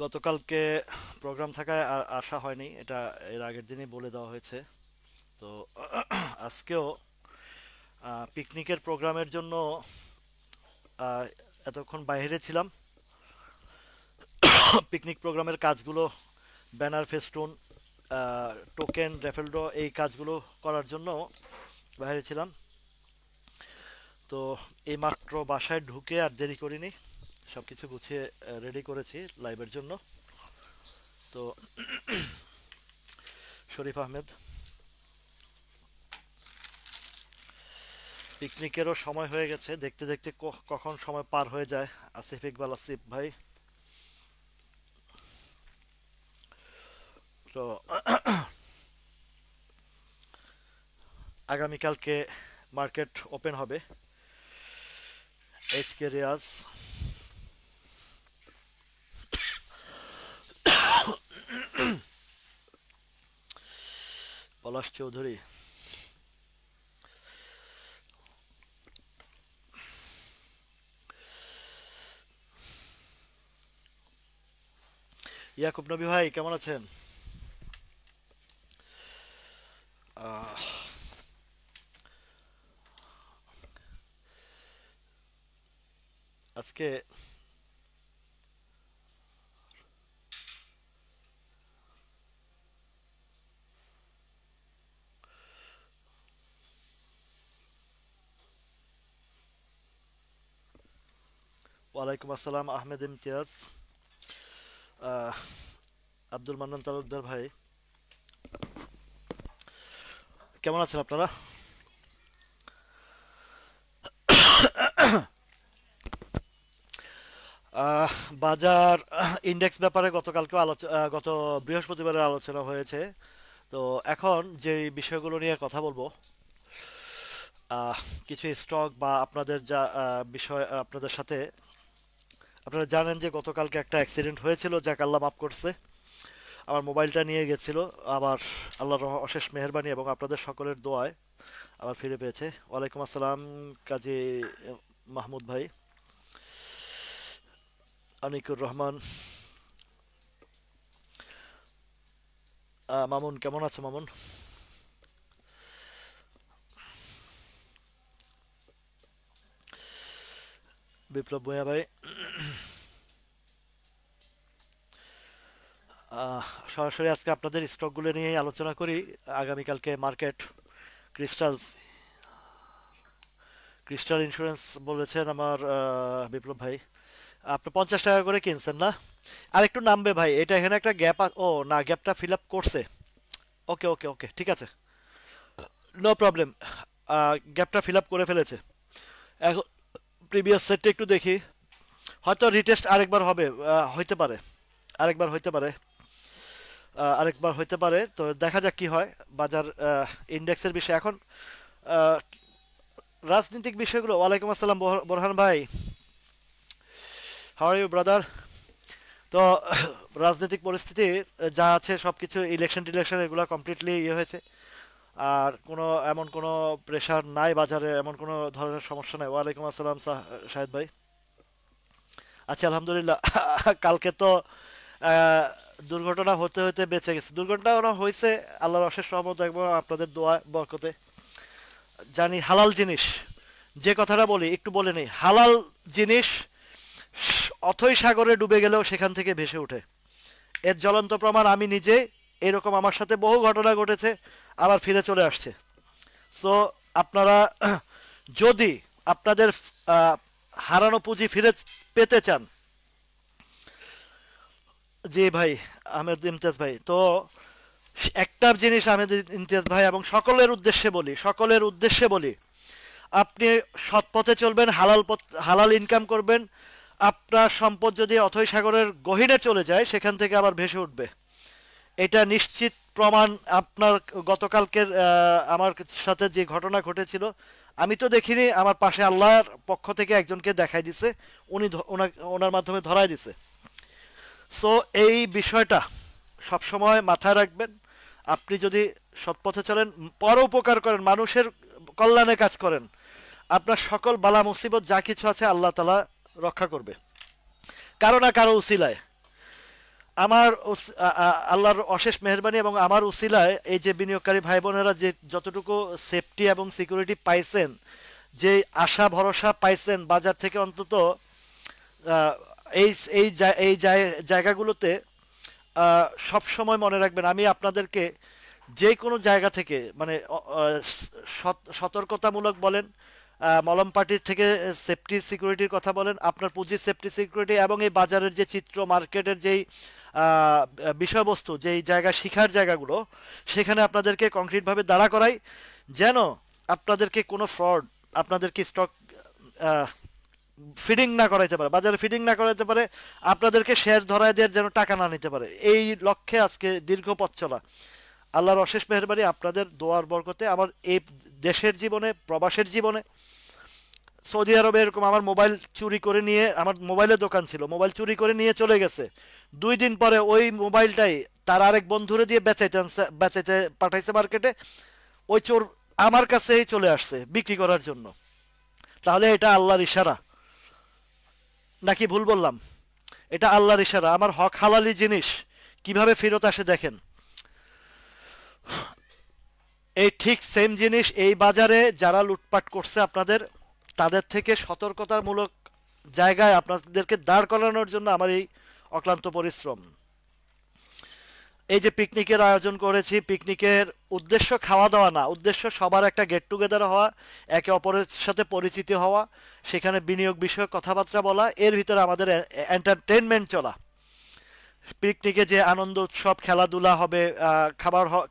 গতকালকে প্রোগ্রাম থাকায় আর আসা হয়নি, এটা এর আগের দিনই বলে দেওয়া হয়েছে। তো আজকেও পিকনিকের প্রোগ্রামের জন্য আহ, এতক্ষণ বাইরে ছিলাম। পিকনিক প্রোগ্রামের কাজগুলো, banner festoon, token raffle draw, এই কাজগুলো করার জন্য বাইরে ছিলাম। তো এইমাত্র বাসায় ঢুকে আর দেরি করিনি, সব কিছু গুছিয়ে রেডি করেছি লাইভের জন্য। তো শরীফ আহমেদ, পিকনিকেরও সময় হয়ে গেছে, দেখতে দেখতে কখন সময় পার হয়ে যায়। আসিফ ইকবাল, আসিফ ভাই। তো আগামীকালকে মার্কেট ওপেন হবে এইচকে রিয়াজ। পলাশ চৌধুরী, ইয়াকুব নবী ভাই, কেমন আছেন? আহ, আজকে ওয়ালাইকুম আসসালাম আহমেদ ইমতিয়াজ। আহ, আব্দুল মান্নান তালুকদার ভাই, কেমন আছেন আপনারা? আহ, বাজার ইন্ডেক্স ব্যাপারে গত বৃহস্পতিবারের আলোচনা হয়েছে। তো এখন যে বিষয়গুলো নিয়ে কথা বলবো, আহ, কিছু স্টক বা আপনাদের যা বিষয় আপনাদের সাথে, আপনারা জানেন যে গতকালকে একটা অ্যাক্সিডেন্ট হয়েছিল, যাক আল্লাহ মাফ করছে। আমার মোবাইলটা নিয়ে গেছিল, আবার আল্লাহর অশেষ মেহেরবানি এবং আপনাদের সকলের দোয়ায় আবার ফিরে পেয়েছে। ওয়ালাইকুম আসসালাম কাজী মাহমুদ ভাই, আনিকুর রহমান। মামুন, কেমন আছে মামুন? বিপ্লব ভূঁইয়া ভাই। আহ, সরাসরি আজকে আপনাদের স্টকগুলো নিয়েই আলোচনা করি। আগামীকালকে মার্কেট, ক্রিস্টালস, ক্রিস্টাল ইন্স্যুরেন্স বলেছেন আমার বিপ্লব ভাই, আপনি 50 টাকা করে কিনছেন না? আর একটু নামবে ভাই, এটা এখানে একটা গ্যাপ। ও না, গ্যাপটা ফিল আপ করছে। ওকে ওকে ওকে, ঠিক আছে, নো প্রবলেম। গ্যাপটা ফিল আপ করে ফেলেছে। এখন প্রিভিয়াস সেটটা একটু দেখি, হয়তো রিটেস্ট আরেকবার হবে, হইতে পারে, আরেকবার হইতে পারে, আরেকবার হইতে পারে। তো দেখা যাক কি হয়। বাজার ইন্ডেক্সের বিষয় এখন, আহ, রাজনৈতিক বিষয়গুলো। ওয়ালাইকুম আসসালাম বোরহান ভাই, হাউ আর ইউ ব্রাদার? তো রাজনৈতিক পরিস্থিতি যা আছে সবকিছু, ইলেকশন টিলেকশন এগুলো কমপ্লিটলি ইয়ে হয়েছে। আর কোনো এমন কোনো প্রেশার নাই বাজারে, এমন কোনো ধরনের সমস্যা নাই। ওয়ালাইকুম আসসালাম শাহেদ ভাই, আচ্ছা আলহামদুলিল্লাহ। কালকে তো আহ, দুর্ঘটনা হতে হতে বেঁচে গেছে। দুর্ঘটনা হয়েছে আল্লাহর অশেষ রহমত এবং আপনাদের দোয়া বরকতে। জানি হালাল জিনিস, যে কথাটা বলি একটু বলে নেই, হালাল জিনিস অথই সাগরে ডুবে গেলেও সেখান থেকে ভেসে ওঠে। এর জ্বলন্ত প্রমাণ আমি নিজে। এরকম আমার সাথে বহু ঘটনা ঘটেছে, আবার ফিরে চলে আসছে। সো আপনারা যদি আপনাদের আহ, হারানো পুঁজি ফিরে পেতে চান, জি ভাই, আহমেদ ইমতিয়াজ ভাই। তো একটা জিনিস আহমেদ ইমতিয়াজ ভাই, এবং সকলের উদ্দেশ্যে বলি, সকলের উদ্দেশ্যে বলি, আপনি সৎ পথে চলবেন, হালাল ইনকাম করবেন। আপনার সম্পদ যদি অথৈ সাগরের গহীনে চলে যায়, সেখান থেকে আবার ভেসে উঠবে, এটা নিশ্চিত প্রমাণ। আপনার গতকালকের আমার সাথে যে ঘটনা ঘটেছিল, আমি তো দেখিনি, আমার পাশে আল্লাহর পক্ষ থেকে একজনকে দেখাই দিছে, উনি ওনার মাধ্যমে ধরাই দিছে। সো এই বিষয়টা সবসময় মাথায় রাখবেন। আপনি যদি সৎপথে চলেন, পরোপকার করেন, মানুষের কল্যাণে কাজ করেন, আপনার সকল বালা মুসিবত যা কিছু আছে আল্লাহ তালা রক্ষা করবে, কারো না কারো উসিলায়। আমার আল্লাহর অশেষ মেহেরবানি এবং আমার উসিলায় এই যে বিনিয়োগকারী ভাই বোনেরা যে যতটুকু সেফটি এবং সিকিউরিটি পাইছেন, যে আশা ভরসা পাইছেন বাজার থেকে, অন্তত আহ, এই এই জায়গাগুলোতে সব সময় মনে রাখবেন, আমি আপনাদেরকে যে কোনো জায়গা থেকে মানে সতর্কতামূলক বলেন, মলম পার্টির থেকে সেফটি সিকিউরিটির কথা বলেন, আপনার পুঁজির সেফটি সিকিউরিটি, এবং এই বাজারের যে চিত্র, মার্কেটের যেই বিষয়বস্তু, যেই জায়গা শিখার জায়গাগুলো, সেখানে আপনাদেরকে কংক্রিটভাবে দাঁড়া করাই, যেন আপনাদেরকে কোনো ফ্রড আপনাদেরকে স্টক ফিডিং না করাইতে পারে, বাজারে ফিডিং না করাইতে পারে, আপনাদেরকে শেয়ার ধরায় দেওয়ার যেন টাকা না নিতে পারে। এই লক্ষ্যে আজকে দীর্ঘ পথ চলা। আল্লাহর অশেষ মেহেরবানি, আপনাদের দোয়ার বরকতে আমার এই দেশের জীবনে, প্রবাসের জীবনে, সৌদি আরবে এরকম আমার মোবাইল চুরি করে নিয়ে, আমার মোবাইলের দোকান ছিল, মোবাইল চুরি করে নিয়ে চলে গেছে। 2 দিন পরে ওই মোবাইলটাই তার আরেক বন্ধুরে দিয়ে বেচাইতে পাঠাইছে মার্কেটে। ওই চোর আমার কাছেই চলে আসছে বিক্রি করার জন্য। তাহলে এটা আল্লাহর ইশারা নাকি ভুল বললাম? এটা আল্লাহর ইশারা। আমার হক হালালি জিনিস কিভাবে ফেরত আসে দেখেন। এই ঠিক সেম জিনিস এই বাজারে যারা লুটপাট করছে আপনাদের, তাদের থেকে সতর্কতামূলক জায়গায় আপনাদেরকে দাঁড় করানোর জন্য আমার এই অক্লান্ত পরিশ্রম। এই যে পিকনিকের আয়োজন করেছি, পিকনিকের উদ্দেশ্য খাওয়া দাওয়া না, উদ্দেশ্য সবার একটা গেট টুগেদার হওয়া, একে অপরের সাথে পরিচিতি হওয়া, সেখানে বিনিয়োগ বিষয়ক কথাবার্তা বলা, এর ভিতরে আমাদের এন্টারটেনমেন্ট চলা। পিকনিকে যে আনন্দ উৎসব, খেলাধুলা হবে,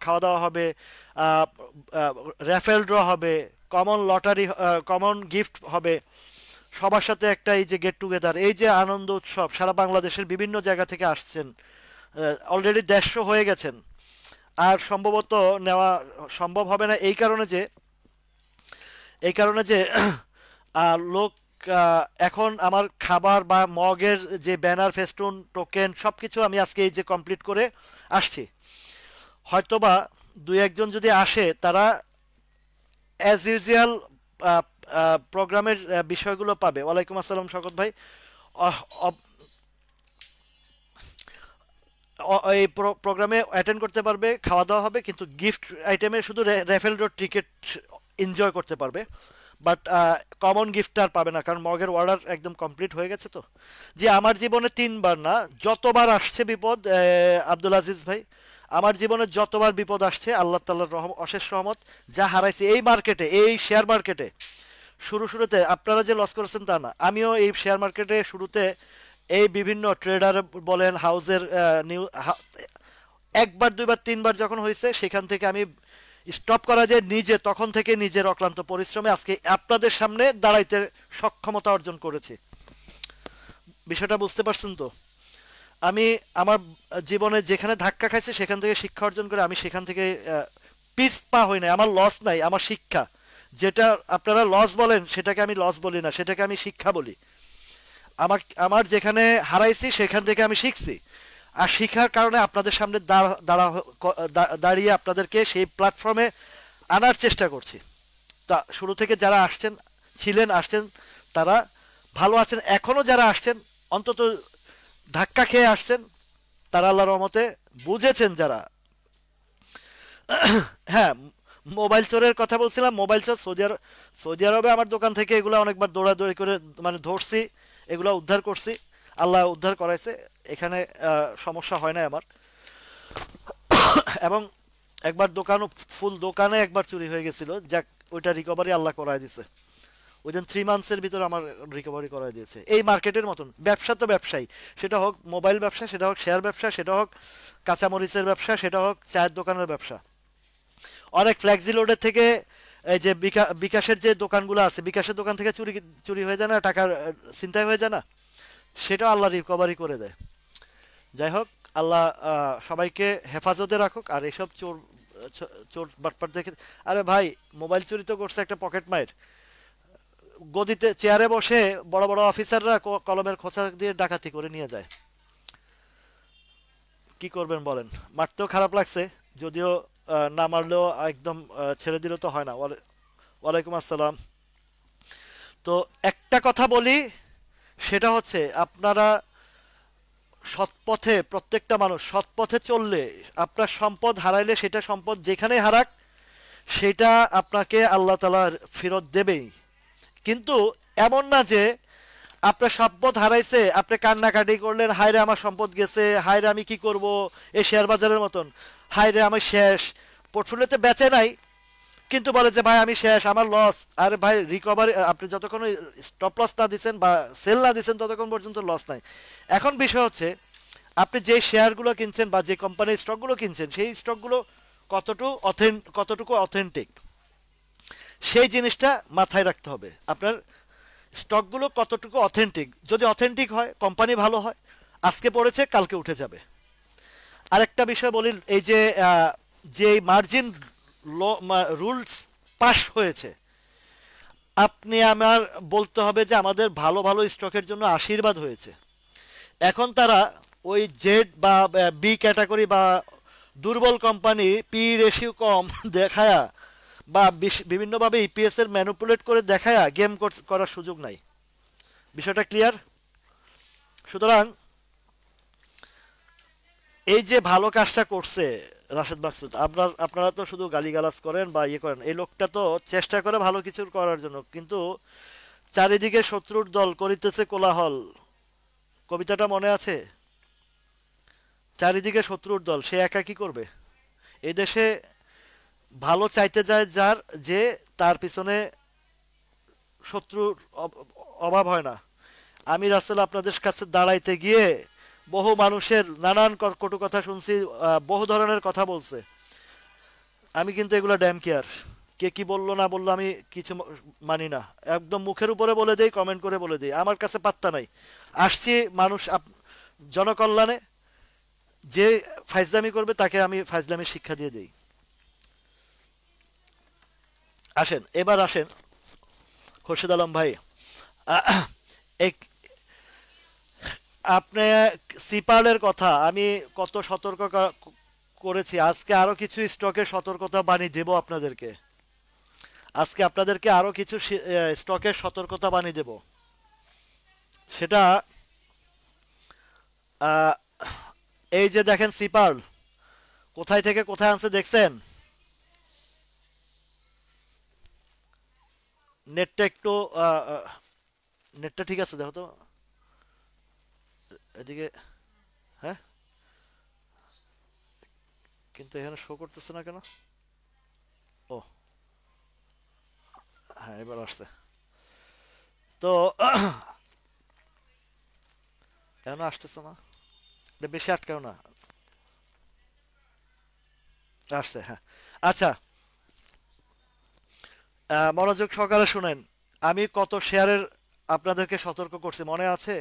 খাওয়া দাওয়া হবে, র্যাফেল ড্র হবে, কমন লটারি, কমন গিফট হবে, সবার সাথে একটা এই যে গেট টুগেদার, এই যে আনন্দ উৎসব, সারা বাংলাদেশের বিভিন্ন জায়গা থেকে আসছেন, অলরেডি 150 হয়ে গেছেন। আর সম্ভবত নেওয়া সম্ভব হবে না এই কারণে যে লোক এখন আমার খাবার বা মগের যে ব্যানার, ফেস্টুন, টোকেন সবকিছু আমি আজকে এই যে কমপ্লিট করে আসছি। হয়তোবা 2-1 জন যদি আসে, তারা অ্যাজ ইউজুয়াল প্রোগ্রামের বিষয়গুলো পাবে। ওয়ালাইকুম আসসালাম শকত ভাই। অ- অ- এই প্রোগ্রামে অ্যাটেন্ড করতে পারবে, খাওয়া দাওয়া হবে, কিন্তু গিফট আইটেমে শুধু রেফেল ড্র টিকিট এনজয় করতে পারবে। বাট কমন গিফট আর পাবে না, কারণ মগের অর্ডার একদম কমপ্লিট হয়ে গেছে। তো যে আমার জীবনে 3বার না, যতবার আসছে বিপদ, আব্দুল আজিজ ভাই, আমার জীবনে যতবার বিপদ আসছে, আল্লাহ তাআলার অশেষ রহমত, যা হারাইছি এই মার্কেটে, এই শেয়ার মার্কেটে, শুরুতে আপনারা যে লস করেছেন তা না, আমিও এই শেয়ার মার্কেটে শুরুতে এই বিভিন্ন ট্রেডার বলেন, হাউজের নিউ, একবার দুইবার তিনবার যখন হয়েছে, সেখান থেকে আমি স্টপ করা যায় নিজে, তখন থেকে নিজের অক্লান্ত পরিশ্রমে আজকে আপনাদের সামনে দাঁড়াইতে সক্ষমতা অর্জন করেছি। বিষয়টা বুঝতে পারছেন তো? আমি আমার জীবনে যেখানে ধাক্কা খাইছি, সেখান থেকে শিক্ষা অর্জন করে আমি সেখান থেকে পিছ পা হই নাই। আমার লস নাই, আমার শিক্ষা। যেটা আপনারা লস বলেন, সেটাকে আমি লস বলি না, সেটাকে আমি শিক্ষা বলি। আমার আমার যেখানে হারাইছি, সেখান থেকে আমি শিখছি। আর শিখার কারণে আপনাদের সামনে দাঁড়িয়ে আপনাদেরকে সেই প্ল্যাটফর্মে আনার চেষ্টা করছি। তা শুরু থেকে যারা আসছেন, তারা ভালো আছেন। এখনো যারা আসছেন, অন্তত ধাক্কা খেয়ে আসছেন, তারা আল্লাহর রহমতে বুঝেছেন যারা। হ্যাঁ, মোবাইল চোরের কথা বলছিলাম। মোবাইল চোর সৌদি আরবে আমার দোকান থেকে এগুলো অনেকবার দৌড়াদৌড়ি করে মানে ধরছি, এগুলো উদ্ধার করছি, আল্লাহ উদ্ধার করাইছে। এখানে সমস্যা হয় না আমার। এবং একবার ফুল দোকানে একবার চুরি হয়ে গেছিল, যাক, ওইটা রিকভারি আল্লাহ করাই দিছে। উইদিন 3 মান্থসের ভিতর আমার রিকভারি করাই দিয়েছে। এই মার্কেটের মতন ব্যবসা তো ব্যবসায়ী, সেটা হোক মোবাইল ব্যবসা, সেটা হোক শেয়ার ব্যবসা, সেটা হোক কাঁচামরিচের ব্যবসা, সেটা হোক চায়ের দোকানের ব্যবসা। অনেক ফ্ল্যাক্সি লোডের থেকে এই যে বিকাশের যে দোকানগুলো আছে, বিকাশের দোকান থেকে চুরি চুরি হয়ে যায় না, টাকার ছিনতাই হয়ে যায় না, সেটাও আল্লাহ রিকভারি করে দেয়। যাই হোক, আল্লাহ সবাইকে হেফাজতে রাখুক। আর এসব চোর চোর বাটপাট দেখে, আরে ভাই, মোবাইল চুরি তো করছে একটা পকেট মায়ের। গদিতে চেয়ারে বসে বড় বড় অফিসাররা কলমের খোঁচা দিয়ে ডাকাতি করে নিয়ে যায়। কি করবেন বলেন? মারতেও খারাপ লাগছে, যদিও না মারলেও একদম ছেড়ে দিলে তো হয় না। ওয়ালাইকুম আসসালাম। তো একটা কথা বলি, সেটা হচ্ছে আপনারা সৎপথে প্রত্যেকটা মানুষ সৎপথে চললে, আপনার সম্পদ হারাইলে সেটা সম্পদ যেখানে হারাক সেটা আপনাকে আল্লাহ তাআলা ফেরত দেবেই। কিন্তু এমন না যে আপনার সম্পদ হারাইছে আপনি কান্নাকাটি করলেন, হায়রে আমার সম্পদ গেছে, হায়রে আমি কি করব, এই শেয়ার বাজারের মতন, হায়রে আমি শেষ, পোর্টফোলিওতে বেচে নাই কিন্তু বলে যে ভাই আমি শেষ, আমার লস। আরে ভাই রিকভারি, আপনি যতক্ষণ স্টপ লস না দিচ্ছেন বা সেল না দিচ্ছেন ততক্ষণ পর্যন্ত লস নাই। এখন বিষয় হচ্ছে আপনি যে শেয়ারগুলো কিনছেন বা যে কোম্পানির স্টকগুলো কিনছেন সেই স্টকগুলো কতটুকু অথেন্টিক সেই জিনিসটা মাথায় রাখতে হবে। আপনার স্টকগুলো কতটুকু অথেন্টিক, যদি অথেন্টিক হয় কোম্পানি ভালো হয়, আজকে পড়েছে কালকে উঠে যাবে। আরেকটা বিষয় বলি, এই যে যে মার্জিন রুলস পাস হয়েছে, আপনি আমার বলতে হবে যে আমাদের ভালো ভালো স্টকের জন্য আশীর্বাদ হয়েছে। এখন তারা ওই জেড বা বি ক্যাটাগরি বা দুর্বল কোম্পানি পি রেশিও কম দেখায়া বা বিভিন্নভাবে ইপিএস এর ম্যানুপুলেট করে দেখায়া গেম করার সুযোগ নাই। বিষয়টা ক্লিয়ার? সুতরাং এই যে ভালো কাজটা করছে রাশেদ মাকসুদ, আপনারা তো শুধু গালিগালাজ করেন বা ইয়ে করেন, এই লোকটা তো চেষ্টা করে ভালো কিছু করার জন্য, কিন্তু চারিদিকে শত্রুর দল করিতেছে কোলাহল, কবিতাটা মনে আছে? চারিদিকে শত্রুর দল, সে একা কি করবে? এই দেশে ভালো চাইতে যায় যার, যে তার পিছনে শত্রুর অভাব হয় না। আমি রাসেল আপনাদের কাছে দাঁড়াইতে গিয়ে বহু মানুষের নানান কটু কথা শুনছি, বহু ধরনের কথা বলছে। আমি কিন্তু এগুলো ড্যাম কেয়ার, কে কি বললো না বললো আমি কিছু মানি না, একদম মুখের উপরে বলে দেই, কমেন্ট করে বলে দেই, আমার কাছে পাত্তা নাই। আসছি মানুষ জনকল্যাণে, যে ফাইজলামি করবে তাকে আমি ফাইজলামির শিক্ষা দিয়ে দিই। আসেন এবার আসেন খোরশেদ আলম ভাই, আহ, এক- আপনি সিপালের কথা আমি কত সতর্ক করেছি, আজকে আরো কিছু স্টকের সতর্কতা বাণী দেব আপনাদেরকে। আজকে আপনাদেরকে আরো কিছু স্টকের সতর্কতা বাণী দেব। সেটা আহ, এই যে দেখেন সিপাল কোথায় থেকে কোথায় আনছে দেখছেন? নেটটা একটু নেটটা ঠিক আছে দেখো তো এদিকে। হ্যাঁ, কিন্তু এখানে শো করতেছে না কেন? ও হ্যাঁ, এবার আসছে। তো কেন আসতেছে না? এটা বেশি আটকাও না। আসছে, হ্যাঁ। আচ্ছা, মনোযোগ সহকারে শুনেন। আমি কত শেয়ারের আপনাদেরকে সতর্ক করছি মনে আছে?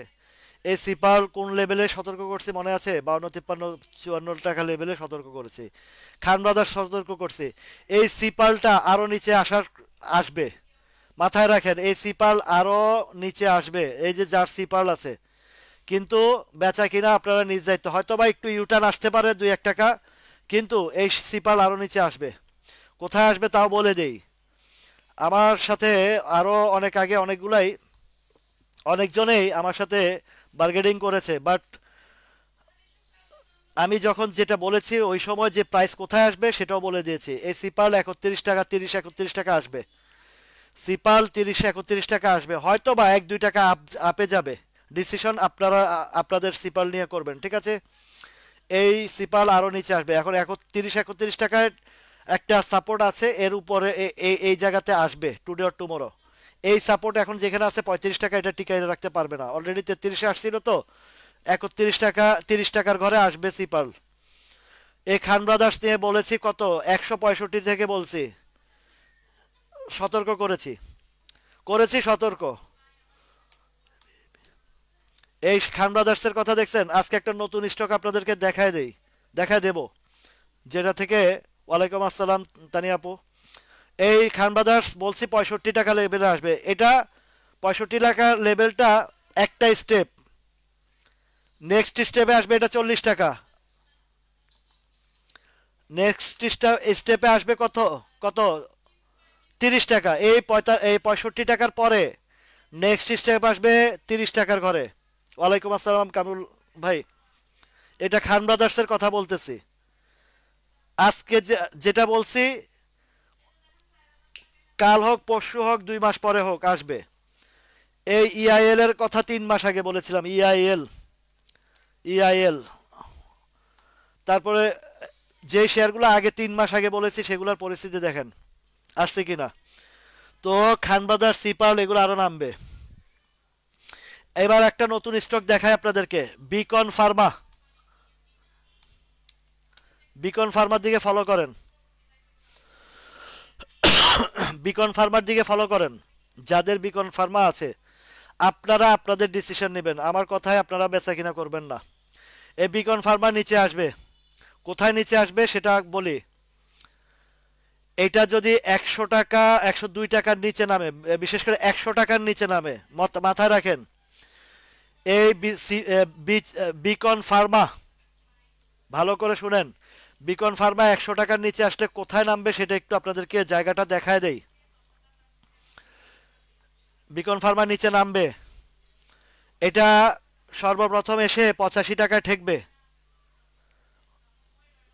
এই সিপার কোন লেভেলে সতর্ক করছি মনে আছে? 52, 53, 54 টাকা লেভেলে সতর্ক করেছি। খান ব্রাদার্স সতর্ক করছি। এই সিপালটা আরো নিচে আসবে, মাথায় রাখেন, এই সিপাল আরো নিচে আসবে। এই যে যার সিপাল আছে, কিন্তু বেচা কিনা আপনারা নিজ দায়িত্ব, হয়তো বা একটু ইউটার্ন আসতে পারে 2-1 টাকা, কিন্তু এই সিপাল আরো নিচে আসবে। কোথায় আসবে তাও বলে দেই। আমার সাথে আরো অনেক আগে অনেকজনেই আমার সাথে বার্গেনিং করেছে, বাট আমি যখন যেটা বলেছি ওই সময় যে প্রাইস কোথায় আসবে সেটাও বলে দিয়েছি। এই সিপাল 31 টাকা, 30-31 টাকা আসবে। সিপাল 30-31 টাকা আসবে, হয়তো বা 1-2 টাকা আপে যাবে। ডিসিশন আপনারা আপনাদের সিপাল নিয়ে করবেন, ঠিক আছে? এই সিপাল আরো নিচে আসবে। এখন 30-31 টাকায় একটা সাপোর্ট আছে, এর উপরে এই জায়গাতে আসবে টুডে অর টুমোরো। এই সাপোর্ট এখন যেখানে আছে 35 টাকা, এটা টিকাই রাখতে পারবে না, অলরেডি 33-এ আসছিল তো। 31 টাকা, 30 টাকার ঘরে আসবে সিপাল। এই খান ব্রাদার্স নিয়ে বলেছি কত, 165 থেকে বলছি, সতর্ক করেছি, সতর্ক। এই খান ব্রাদার্সের কথা দেখছেন, আজকে একটা নতুন স্টক আপনাদেরকে দেখায় দেব, যেটা থেকে, ওয়ালাইকুম আসসালাম তানিয়া আপু, এই খান ব্রাদার্স বলছি 65 টাকা লেভেলে আসবে। এটা 65 টাকা লেভেলটা একটা স্টেপ, নেক্সট স্টেপে আসবে এটা 40 টাকা, নেক্সট স্টেপে আসবে কত, কত, 30 টাকা। এই 65 টাকার পরে নেক্সট স্টেপ আসবে 30 টাকার ঘরে। ওয়ালাইকুম আসসালাম কামরুল ভাই। এটা খান ব্রাদার্সের কথা বলতেছি। আজকে যেটা বলছি, কাল হোক পরশু হোক 2 মাস পরে হোক আসবে। এই ইআইএল এর কথা 3 মাস আগে বলেছিলাম। EIL, EIL. তারপরে যে শেয়ারগুলো আগে 3 মাস আগে বলেছি সেগুলোর পরিস্থিতি দেখেন আসছে কিনা। তো খান ব্রাদার্স, সিপাল এগুলো আরো নামবে। এবার একটা নতুন স্টক দেখায় আপনাদেরকে, বিকন ফার্মা। বিকন ফার্মার দিকে ফলো করেন, বিকন ফার্মার দিকে ফলো করেন। যাদের বিকন ফার্মা আছে আপনারা আপনাদের ডিসিশন নেবেন, আমার কথায় আপনারা বেচা কিনা করবেন না। এই বিকন ফার্মা নিচে আসবে, কোথায় নিচে আসবে সেটা বলি। এটা যদি 100 টাকা 102 টাকার নিচে নামে, বিশেষ করে 100 টাকার নিচে নামে, মাথায় রাখেন এই বিকন ফার্মা, ভালো করে শুনেন, বিকন ফার্মা 100 টাকার নিচে আসলে কোথায় নামবে সেটা একটু আপনাদেরকে জায়গাটা দেখায় দেই। বিকন ফার্মা নিচে নামবে, এটা সর্বপ্রথম এসে 85 টাকায় ঠেকবে,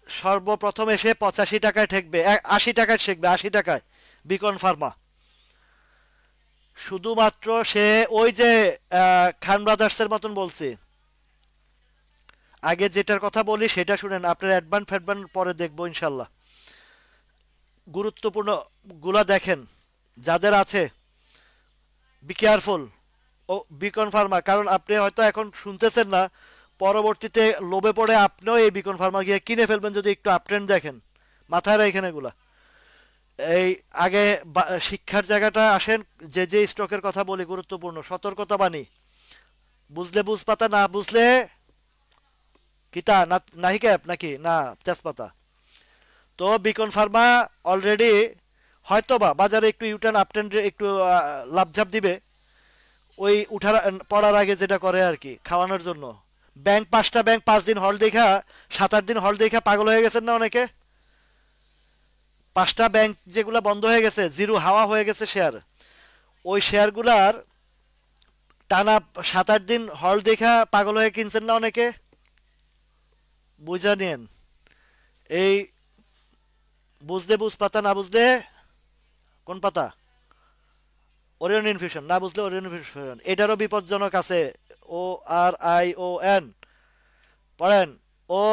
সর্বপ্রথম এসে 85 টাকায় ঠেকবে, 80 টাকায় ঠেকবে, 80 টাকায় বিকন ফার্মা। শুধুমাত্র সে ওই যে খান ব্রাদার্সের মতন বলছি, আগে যেটার কথা বলি সেটা শুনেন, আপনার অ্যাডভান্স ফ্যাডভান্স পরে দেখবো ইনশাল্লাহ। গুরুত্বপূর্ণ গুলা দেখেন যাদের আছে, বি কেয়ারফুল। ও বিকন ফার্মা, কারণ আপনি হয়তো এখন শুনতেছেন না, পরবর্তীতে লোভে পড়ে আপনিও এই বিকন ফার্মা গিয়ে কিনে ফেলবেন যদি একটু আপট্রেন্ড দেখেন। মাথায় রাখেন এগুলা। এই আগে শিক্ষার জায়গাটা আসেন, যে যে স্টকের কথা বলি গুরুত্বপূর্ণ সতর্কতা বাণী, বুঝলে বুঝপাতা, না বুঝলে কিতা না, নাহি ক্যাপ নাকি না তেজপাতা। তো বিকন ফার্মা অলরেডি হয়তো বা বাজারে একটু ইউটার্ন আপট্রেন্ড একটু লাভঝাপ দিবে, ওই উঠার পড়ার আগে যেটা করে আর কি, খাওয়ানোর জন্য। ব্যাংক 5টা ব্যাংক 5 দিন হল দেখা, 7-8 দিন হল দেখা পাগল হয়ে গেছেন না অনেকে। 5টা ব্যাংক যেগুলো বন্ধ হয়ে গেছে, জিরো হাওয়া হয়ে গেছে শেয়ার, ওই শেয়ারগুলার টানা 7-8 দিন হল দেখা পাগল হয়ে কিনছেন না অনেকে। বুঝা নিয়েন। এই বুঝলে বুঝ পাতা, না বুঝলে কোন পাতা, ওরিয়ন ইনফিউশন, না বুঝলে ওরিয়ন ইনফিউশন, এটারও বিপজ্জনক আছে। ORION পড়েন। ও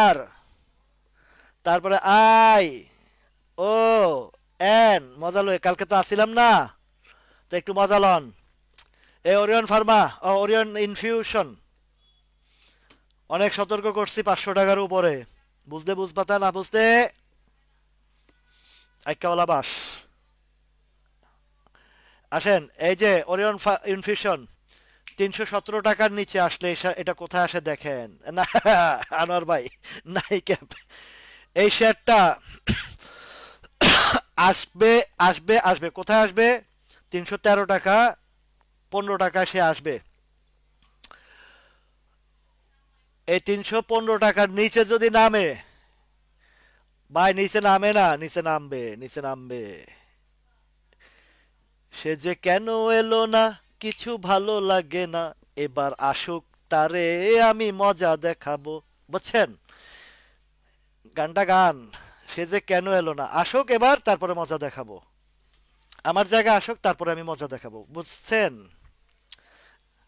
আর, তারপরে ION, মজা লয়, কালকে তো আসছিলাম না, তো একটু মজা লন। এই ওরিয়ন ফার্মা, ওরিয়ন ইনফিউশন, অনেক সতর্ক করছি 500 টাকার উপরে। বুঝতে বুঝপাতা, না বুঝতে আইকাওয়ালা বাস। আসেন, এই যে ওরিয়ন ইনফিউশন 317 টাকার নিচে আসলে এটা কোথায় আসে দেখেন না আনোয়ার ভাই, নাই ক্যাপ। এই শেয়ারটা আসবে, আসবে, আসবে, কোথায় আসবে? 313 টাকা, 15 টাকা সে আসবে। এই 315 টাকার নিচে যদি নামে, ভাই নিচে নামে না, নিচে নামবে, নিচে নামবে। সে যে কেন এলো না, কিছু ভালো লাগে না, এবার আসুক তারে আমি মজা দেখাবো। বুঝছেন গানটা? গান, সে যে কেন এলো না, আসুক এবার, তারপরে মজা দেখাবো। আমার জায়গায় আসুক, তারপরে আমি মজা দেখাবো। বুঝছেন?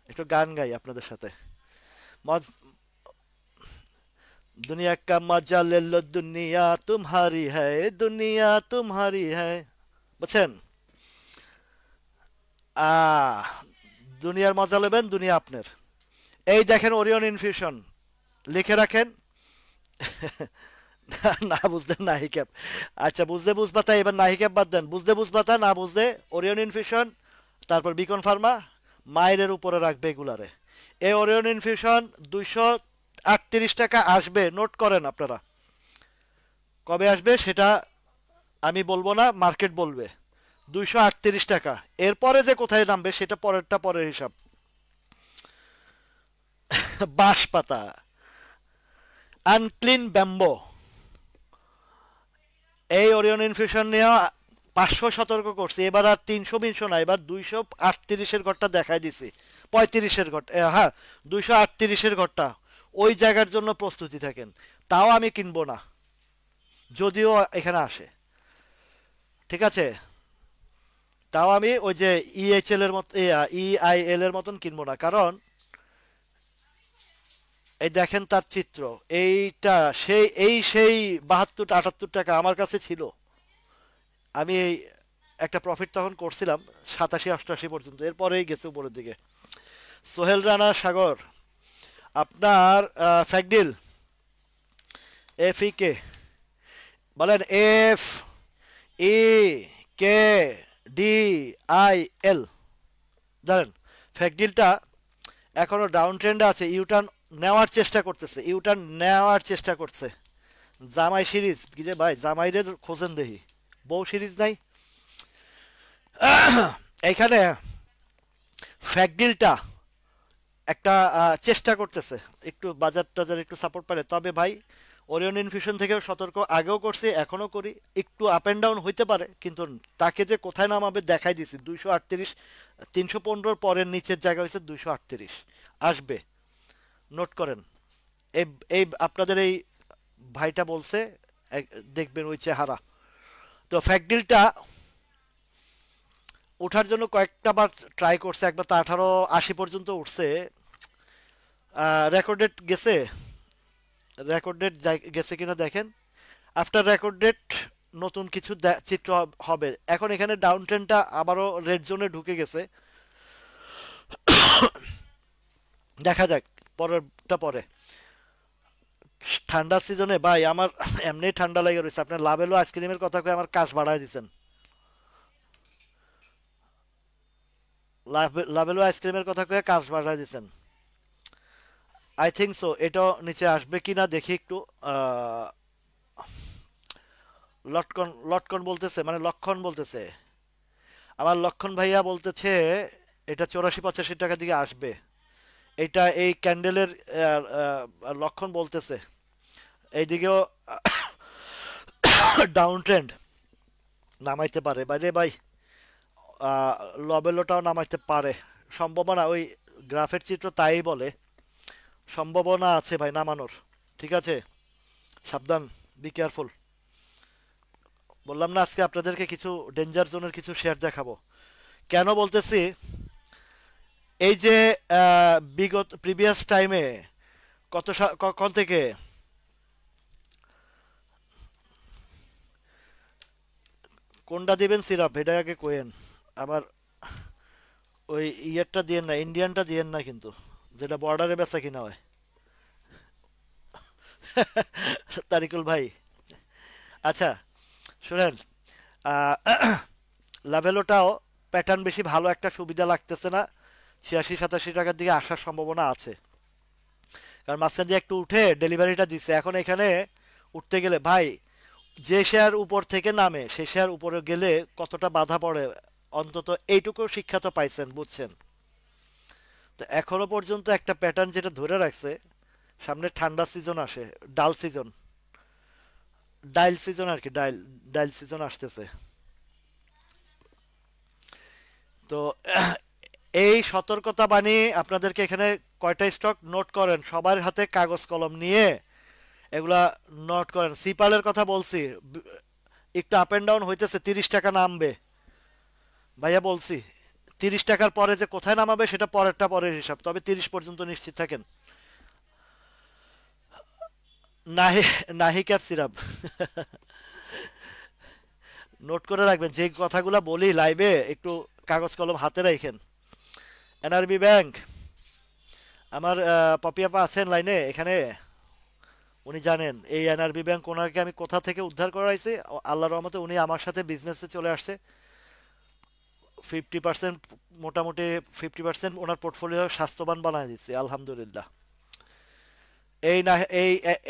একটু গান গাই আপনাদের সাথে। মজ दुनिया का मजा ले लो, दुनिया तुम्हारी है, दुनिया तुम्हारी है। বুঝছেন? আহ দুনিয়ার মজা নেবেন, দুনিয়া আপনার। এই দেখেন ওরিয়ন ইনফিউশন, লিখে রাখেন। না বুঝলেন নাহি ক্যাপ। আচ্ছা, বুঝলে বুঝবাতা, এবার নাহি ক্যাপ বাদ দেন, বুঝলে বুঝবাতা, না বুঝলে ওরিয়ন ইনফিউশন, তারপর বিকন ফার্মা, মাইরের উপরে রাখবে এগুলারে। এই ওরিয়ন ইনফিউশন 238 টাকা আসবে, নোট করেন আপনারা। কবে আসবে সেটা আমি বলবো না, মার্কেট বলবে। 238 টাকা, এরপরে যে কোথায় নামবে সেটা পরেরটা পরের হিসাব। বাঁশ পাতা, আনক্লিন ব্যাম্বো, এই ওরিয়ন ইনফিউশন নিয়ে 500 সতর্ক করছি, এবার আর 300 না, এবার 238-এর ঘরটা দেখাই দিছি। পঁয়ত্রিশের ঘর, হ্যাঁ, 238-এর ঘরটা, ওই জায়গার জন্য প্রস্তুতি থাকেন। তাও আমি কিনবো না, যদিও এখানে আসে। ঠিক আছে, তাও আমি ওই যে ইএইচএল এর মত, ইআইএল এর মতন কিনবো না, কারণ এই দেখেন তার চিত্র, এইটা সেই 72-78 টাকা আমার কাছে ছিল। আমি এই একটা প্রফিট তখন করছিলাম 87-88 পর্যন্ত, এরপরেই গেছে উপরের দিকে। সোহেল রানা সাগর, আপনার ফ্যাকডিল, FEK বলেন, FEKDIL, জানেন ফ্যাকডিলটা এখনো ডাউন ট্রেন্ডে আছে, ইউটার্ন নেওয়ার চেষ্টা করতেছে, ইউটার্ন নেওয়ার চেষ্টা করছে। জামাই সিরিজ কিরে ভাই, জামাইরে খোঁজেন দেখি, বউ সিরিজ নাই এইখানে। ফ্যাকডিলটা একটা চেষ্টা করতেছে, একটু বাজার টাজার একটু সাপোর্ট পারে, তবে ভাই ওরিয়ন ইনফিউশন থেকেও সতর্ক, আগেও করছি এখনো করি, একটু আপ অ্যান্ড ডাউন হইতে পারে, কিন্তু তাকে যে কোথায় নামাবে দেখাই দিছি। 238, 315 পরের নিচের জায়গা হয়েছে 238, আসবে, নোট করেন। এই এই আপনাদের এই ভাইটা বলছে, দেখবেন ওই চেহারা। তো ফ্যাকডিলটা ওঠার জন্য কয়েকটা বার ট্রাই করছে, একবার তো 1880 পর্যন্ত উঠছে, রেকর্ড ডেট গেছে, রেকর্ড ডেট গেছে কিনা দেখেন। আফটার রেকর্ড ডেট নতুন কিছু চিত্র হবে। এখন এখানে ডাউন ট্রেন্ডটা আবারও রেড জোনে ঢুকে গেছে, দেখা যাক পরেরটা পরে। ঠান্ডার সিজনে ভাই আমার এমনি ঠান্ডা লেগে রয়েছে, আপনার লাভেলো আইসক্রিমের কথা কয়ে আমার কাশ বাড়ায় দিচ্ছেন। লাভেলো আইসক্রিমের কথা কয়ে কাশ বাড়ায় দিচ্ছেন। আই থিঙ্ক সো এটাও নিচে আসবে কিনা দেখি একটু। আহ, লটকন লটকন বলতেছে, মানে লক্ষণ বলতেছে, আমার লক্ষণ ভাইয়া বলতেছে এটা 84-85 টাকার দিকে আসবে। এটা এই ক্যান্ডেলের লক্ষণ বলতেছে। এইদিকেও ডাউন ট্রেন্ড নামাইতে পারে বাইরে ভাই, লবেলোটাও নামাইতে পারে, সম্ভাবনা ওই গ্রাফের চিত্র তাই বলে, সম্ভাবনা আছে ভাই নামানোর। ঠিক আছে, সাবধান, বি কেয়ারফুল। বললাম না আজকে আপনাদেরকে কিছু ডেঞ্জার জোনের কিছু শেয়ার দেখাবো। কেন বলতেছি, এই যে বিগত প্রিভিয়াস টাইমে কখন থেকে কোনটা দিবেন সিরাপ, এটা আগে কোয়েন। আবার ওই ইয়েরটা দিয়েন না, ইন্ডিয়ানটা দিয়েন না কিন্তু, যেটা বর্ডারে বেচা কিনা হয়। তারিকুল ভাই, আচ্ছা শুনেন, আহ, লাভেলোটাও প্যাটার্ন বেশি ভালো একটা সুবিধা লাগতেছে না, 86-87 টাকার দিকে আসার সম্ভাবনা আছে, কারণ মাঝখান দিয়ে একটু উঠে ডেলিভারিটা দিছে। এখন এখানে উঠতে গেলে ভাই, যে শেয়ার উপর থেকে নামে সে শেয়ার উপরে গেলে কতটা বাধা পড়ে, অন্তত এইটুকু শিক্ষা তো পাইছেন, বুঝছেন। তো এখনো পর্যন্ত একটা প্যাটার্ন যেটা ধরে রাখছে, সামনে ঠান্ডা সিজন আসে, ডাল সিজন, ডাইল সিজন আর কি, ডাইল ডাইল সিজন আসতেছে। তো এই সতর্কতা বাণী আপনাদেরকে এখানে কয়টা স্টক নোট করেন, সবার হাতে কাগজ কলম নিয়ে এগুলা নোট করেন। সিপালের কথা বলছি, একটু আপ এন্ড ডাউন হইতেছে, 30 টাকা নামবে ভাইয়া বলছি। 30 টাকার পরে যে কোথায় নামাবে সেটা পরেরটা পরের হিসাব, তবে 30 পর্যন্ত নিশ্চিত থাকেন। নাহি, নাহিকার সিরাপ নোট করে রাখবেন, যে কথাগুলো বলি লাইভে একটু কাগজ কলম হাতে রাখেন। NRB ব্যাংক, আমার পপি আপা আছেন লাইনে এখানে, উনি জানেন এই NRB ব্যাংক ওনাকে আমি কোথা থেকে উদ্ধার করাইছি। আল্লাহর রহমতে উনি আমার সাথে বিজনেসে চলে আসছে। 50%, মোটামুটি 50% ওনার পোর্টফোলিও স্বাস্থ্যবান বানায় দিচ্ছে আলহামদুলিল্লাহ। এই না,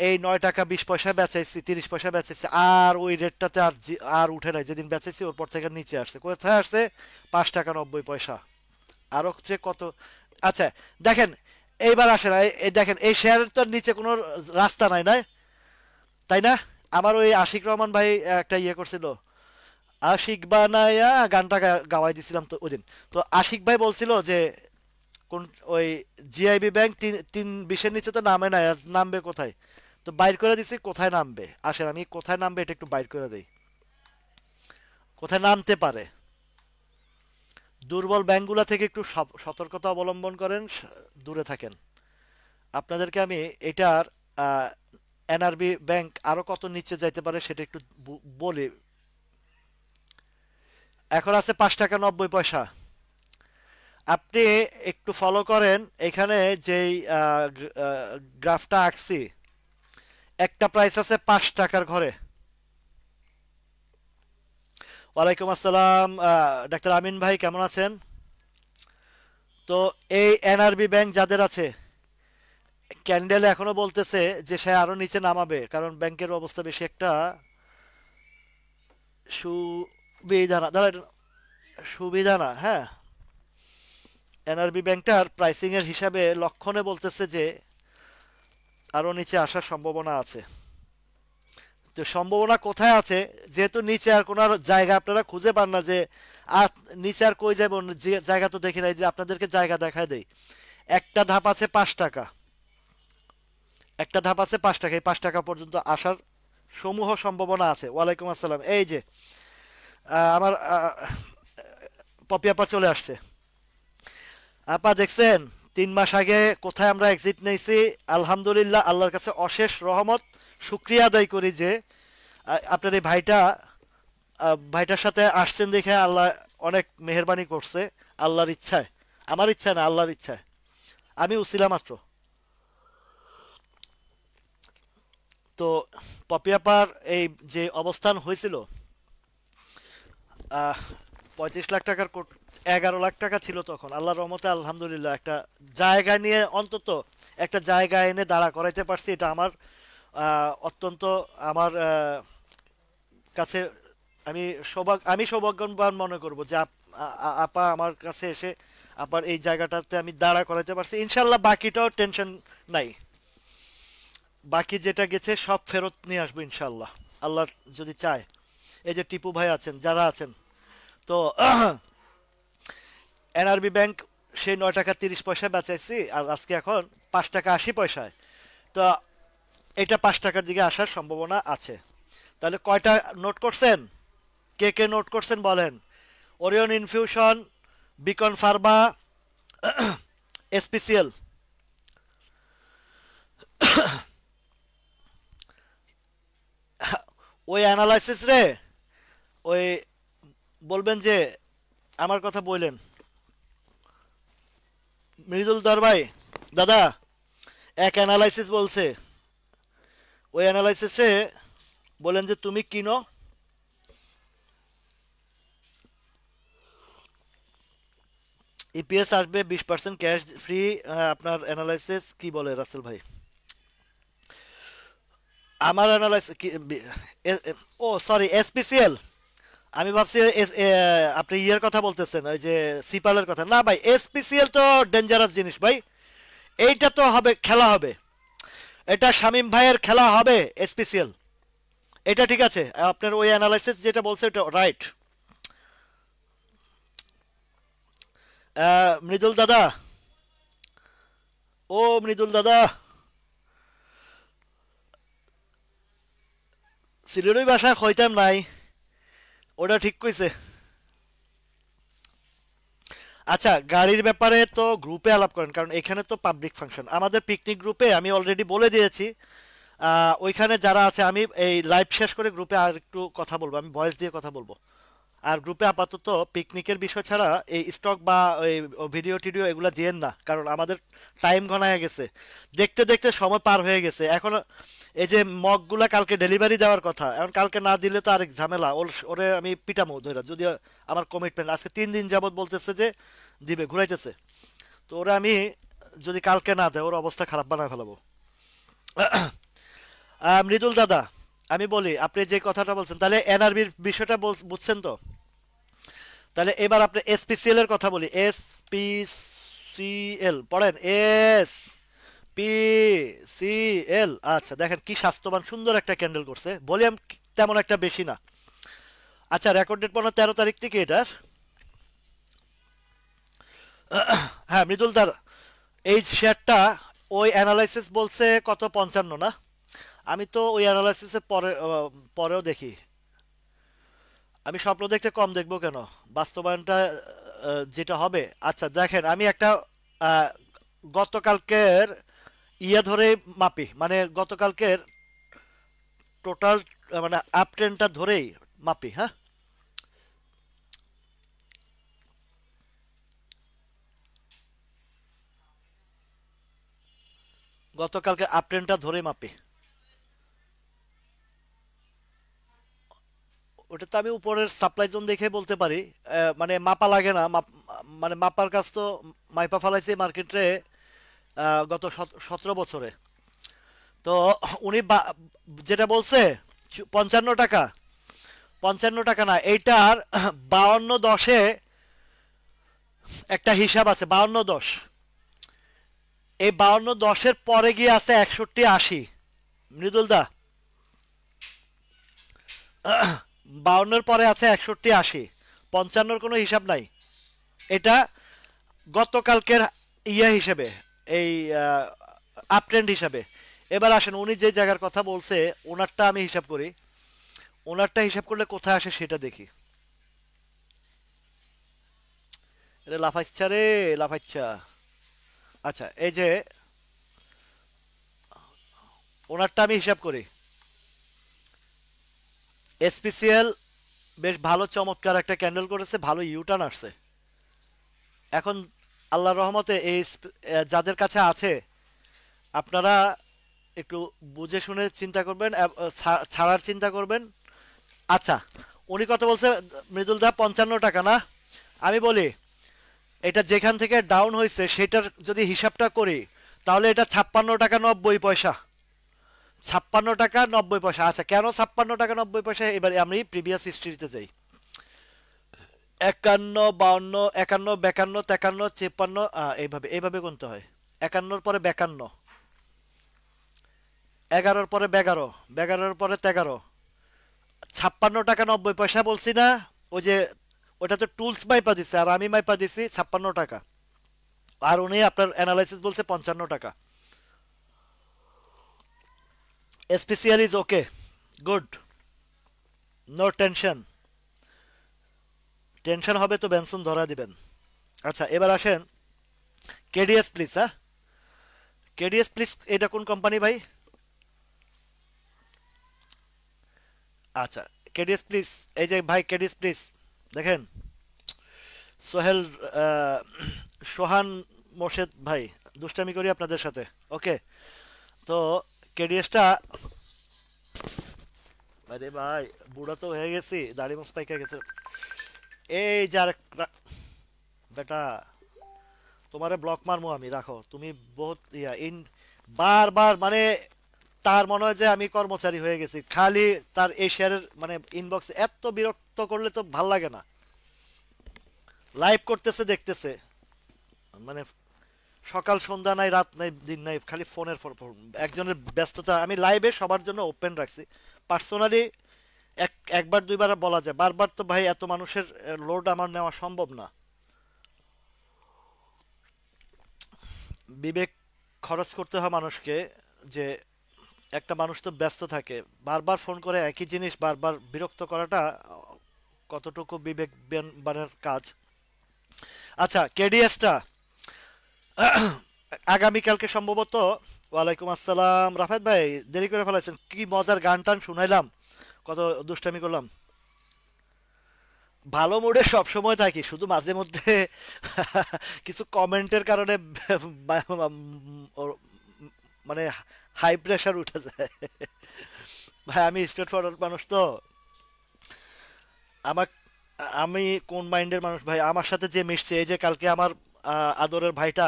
এই 9 টাকা 20 পয়সা বেচাইছি, 30 পয়সা বেচাইছি, আর ওই রেটটাতে আর উঠে নাই। যেদিন বেচাইছি ওর পর থেকে নিচে আসছে, কোথায় আসছে, 5 টাকা 90 পয়সা। আরো যে কত, আচ্ছা দেখেন, এইবার আসে না, এই দেখেন এই শেয়ারের তো নিচে কোনো রাস্তা নাই, না তাই না? আমার ওই আশিক রহমান ভাই একটা ইয়ে করছিল, আশিক বানায়া গানটা গাওয়াই দিছিলাম তো ওদিন। তো আশিক ভাই বলছিল যে কোন ওই জিআইবি ব্যাংক 320-এর নিচে তো নামে নাই, আর নামবে কোথায়? তো বাইর করে দিছি কোথায় নামবে। আসেন আমি কোথায় নামবে এটা একটু বাইর করে দেই, কোথায় নামতে পারে। দুর্বল ব্যাংকগুলো থেকে একটু সতর্কতা অবলম্বন করেন, দূরে থাকেন। আপনাদেরকে আমি এটার এনআরবি ব্যাংক আরো কত নিচে যাইতে পারে সেটা একটু বলি। এখন আছে 5 টাকা 90 পয়সা। আপনি একটু ফলো করেন এখানে যেই গ্রাফটা আঁকছি, একটা প্রাইস আছে 5 টাকার ঘরে। ওয়ালাইকুম আসসালাম, ডাক্তার আমিন ভাই কেমন আছেন? তো এই এনআরবি ব্যাংক যাদের আছে, ক্যান্ডেল এখনো বলতেছে যে সে আরো নিচে নামাবে, কারণ ব্যাংকের অবস্থা বেশি একটা সুবিধা না, দাঁড়া, সুবিধা না, হ্যাঁ। এনআরবি ব্যাংকটার প্রাইসিং এর হিসাবে লক্ষণে বলতেছে যে আরো নিচে আসার সম্ভাবনা আছে। তো সম্ভাবনা কোথায় আছে, যেহেতু নিচে আর কোনো জায়গা আপনারা খুঁজে পান না যে আর নিচে আর কই যাবেন, যে জায়গা তো দেখি নাই, যে আপনাদেরকে জায়গা দেখায় দেই। একটা ধাপ আছে 5 টাকা, একটা ধাপ আছে 5 টাকা, এই 5 টাকা পর্যন্ত আসার সমূহ সম্ভাবনা আছে। ওয়ালাইকুম আসসালাম, এই যে আমার পপি আপা চলে আসছে। আপা দেখছেন 3 মাস আগে কোথায় আমরা এক্সিট নিয়েছি? আলহামদুলিল্লাহ, আল্লাহর কাছে অশেষ রহমত, শুক্রিয়া আদায় করি যে আপনার এই ভাইটা, ভাইটার সাথে আসছেন দেখে আল্লাহ অনেক মেহেরবানি করছে। আল্লাহর ইচ্ছায়, আমার ইচ্ছা না, আল্লাহর ইচ্ছায় আমি উছিলাম মাত্র। তো পপিয়াপার এই যে অবস্থান হয়েছিল, 35 লাখ টাকার 11 লাখ টাকা ছিল তখন, আল্লাহর রহমতে আলহামদুলিল্লাহ একটা জায়গা নিয়ে অন্তত একটা জায়গা এনে দাঁড়া করাইতে পারছি। এটা আমার অত্যন্ত আমার কাছে, আমি আমি সৌভাগ্যবান মনে করব যে আপা আমার কাছে এসে আবার এই জায়গাটাতে আমি দাঁড়া করাইতে পারছি। ইনশাল্লাহ বাকিটাও টেনশন নাই, বাকি যেটা গেছে সব ফেরত নিয়ে আসবো ইনশাল্লাহ, আল্লাহ যদি চায়। এই যে টিপু ভাই আছেন, যারা আছেন, তো এনআরবি ব্যাংক সেই 9 টাকা 30 পয়সায় বেচাইছি, আর আজকে এখন 5 টাকা 80 পয়সায়। তো এটা 5 টাকার দিকে আসার সম্ভাবনা আছে। তাহলে কয়টা নোট করছেন? কে কে নোট করছেন বলেন? Orion infusion, Beacon Pharma, SPCL. ওই অ্যানালাইসিস রে, ওই বলবেন যে আমার কথা বললেন মৃদুল দর ভাই, দাদা এক অ্যানালাইসিস বলছে, ওই অ্যানালাইসিসে বলেন যে তুমি কিনো, ইপিএস আসবে 20% ক্যাশ ফ্রি। আপনার অ্যানালাইসিস কি বলে রাসেল ভাই? আমার অ্যানালাইসিস কি ও সরি, এসপিসিএল। আমি ভাবছি আপনি ইয়ের কথা বলতেছেন, ওই যে সিপালের কথা। না ভাই, এসপিসিএল তো ডেঞ্জারাস জিনিস ভাই, এইটা তো হবে, খেলা হবে, এটা শামীম ভাইয়ের খেলা হবে এসপিসিএল। এটা ঠিক আছে, আপনার ওই অ্যানালাইসিস যেটা বলছে ওটা রাইট। মৃদুল দাদা, ও মৃদুল দাদা, সিলেটের বাসায় হইতাম নাই, ওটা ঠিক কইছে। আচ্ছা, গাড়ির ব্যাপারে তো গ্রুপে আলাপ করেন, কারণ এখানে তো পাবলিক ফাংশন। আমাদের পিকনিক গ্রুপে আমি অলরেডি বলে দিয়েছি, ওইখানে যারা আছে, আমি এই লাইভ শেষ করে গ্রুপে আর একটু কথা বলবো, আমি ভয়েস দিয়ে কথা বলবো। আর গ্রুপে আপাতত পিকনিকের বিষয় ছাড়া এই স্টক বা ওই ভিডিও টিডিও এগুলো দিয়েন না, কারণ আমাদের টাইম ঘনায় গেছে, দেখতে দেখতে সময় পার হয়ে গেছে। এখন এই যে মগগুলা কালকে ডেলিভারি দেওয়ার কথা, এখন কালকে না দিলে তো আরেক ঝামেলা, ওরে আমি পিটামো ধরে, যদি আমার কমিটমেন্ট আজকে 3 দিন যাবত বলতেছে যে দিবে, ঘুরাইতেছে। তো ওরা আমি যদি কালকে না দেয়, ওর অবস্থা খারাপ বানায় ফেলাবো। মৃদুল দাদা, আমি বলি, আপনি যে কথাটা বলছেন, তাহলে এনআরবির বিষয়টা বুঝছেন তো? তাহলে এবার আপনি এসপিসিএল এর কথা বলি। এসপিসিএল পড়েন, এস পি সি এল। আচ্ছা দেখেন কি স্বাস্থ্যবান সুন্দর একটা ক্যান্ডেল করছে, ভলিউম তেমন একটা বেশি না। আচ্ছা, রেকর্ড ডেট পড়া 13 তারিখ থেকে এটার। হ্যাঁ মৃদুলদার, এই শেয়ারটা ওই অ্যানালাইসিস বলছে কত 55 না? আমি তো ওই অ্যানালাইসিসের পরেও দেখি। আমি স্বপ্ন দেখতে কম দেখবো কেন? বাস্তবায়নটা যেটা হবে। আচ্ছা দেখেন, আমি একটা আহ, গতকালকের ধরে মাপি, মানে গতকালকের টোটাল মানে আপ ট্রেন্ডটা ধরেই মাপি, হ্যাঁ। গতকালকে আপ ট্রেন্ডটা ধরেই মাপি। ওটা তো আমি উপরের সাপ্লাই জোন দেখে বলতে পারি। মানে মাপা লাগে না, মানে মাপার কাজ তো মাইপা ফালাইছে মার্কেটে গত 17 বছরে। তো উনি যেটা বলছে 55 টাকা, 55 টাকা না এইটার 52-10-এ একটা হিসাব আছে, 52-10। এই 52-10-এর পরে গিয়ে আছে 61-80। মৃদুল দা, 52-এর পরে আছে 61-80, 55-এর কোনো হিসাব নাই। এটা গতকালকের হিসেবে, এই আপ ট্রেন্ড হিসাবে। এবার আসেন, উনি যে জায়গার কথা বলছে ওনারটা আমি হিসাব করি। ওনারটা হিসাব করলে কোথায় আসে সেটা দেখি। এটা লাফাচ্ছা রে, লাফাচ্ছা। আচ্ছা এই যে ওনারটা আমি হিসাব করি, এসপিসিএল বেশ ভালো চমৎকার একটা ক্যান্ডেল করেছে, ভালো ইউটার্ন আসছে। এখন আল্লাহর রহমতে এই যাদের কাছে আছে আপনারা একটু বুঝে শুনে চিন্তা করবেন, ছাড়ার চিন্তা করবেন। আচ্ছা, উনি কত বলছে মৃদুল দা? 55 টাকা না? আমি বলি এটা যেখান থেকে ডাউন হয়েছে সেটার যদি হিসাবটা করি, তাহলে এটা 56 টাকা 90 পয়সা। 56 টাকা 90 পয়সা। আচ্ছা, কেন 56 টাকা 90 পয়সা? এবারে আমি প্রিভিয়াস হিস্ট্রিতে যাই। 51, 52, 51, 52, 53, 54, এইভাবে এইভাবে গুনতে হয়। 51-র পরে 52, 11-র পরে 12, 12-র পরে 13, 56 টাকা 90 পয়সা বলছি না? ওই যে ওটা তো টুলস মাইপা দিছে আর আমি মাইপা দিছি 56 টাকা। আর উনি আপনার অ্যানালাইসিস বলছে 55 টাকা। SPCR is okay, good, no tension. Tension হবে তো বেনসন ধরা দিবেন। আচ্ছা এবার আসেন কেডিএস প্লিজ, হ্যাঁ। কেডিএস প্লিজ, এটা কোন কোম্পানি ভাই? আচ্ছা কেডিএস প্লিজ, এই যে ভাই কেডিএস প্লিজ দেখেন। সোহেল, আহ, সোহান মোর্শেদ ভাই, দুষ্টামি করি আপনাদের সাথে। ওকে, তো কেডিএসটা, আরে ভাই বুড়া তো হয়ে গেছি, দাড়ি মোস পাইকা গেছে। এই যার বেটা, তোমারে ব্লক মারমু আমি, রাখো তুমি। বহুত বারবার মানে তার মনে হয় যে আমি কর্মচারী হয়ে গেছি, খালি তার এই শেয়ারের মানে ইনবক্স এত বিরক্ত করলে তো ভাল লাগে না। লাইভ করতেছে দেখতেছে, মানে সকাল সন্ধ্যা নাই, রাত নাই, দিন নাই, খালি ফোনের একজনের ব্যস্ততা। আমি লাইভে সবার জন্য ওপেন রাখছি। পার্সোনালি একবার দুইবার বলা যায়, বারবার তো ভাই এত মানুষের লোড আমার নেওয়া সম্ভব না। বিবেক খরচ করতে হয় মানুষকে, যে একটা মানুষ তো ব্যস্ত থাকে, বারবার ফোন করে একই জিনিস বারবার বিরক্ত করাটা কতটুকু বিবেক বানের কাজ। আচ্ছা কেডিএসটা আগামীকালকে সম্ভবত। ওয়ালাইকুম আসসালাম রাফেদ ভাই, দেরি করে ফেলাইছেন, কি মজার গান টান শুনাইলাম, কত দুষ্টামি করলাম। ভালো মুডে সব সময় থাকি, শুধু মাঝে মধ্যে কিছু কমেন্টের কারণে মানে হাই প্রেশার উঠে যায়। ভাই আমি স্ট্রেট ফরওয়ার্ড মানুষ তো। আমার আমি কোন মাইন্ডের মানুষ ভাই? আমার সাথে যে মিশছে, এই যে কালকে আমার আদরের ভাইটা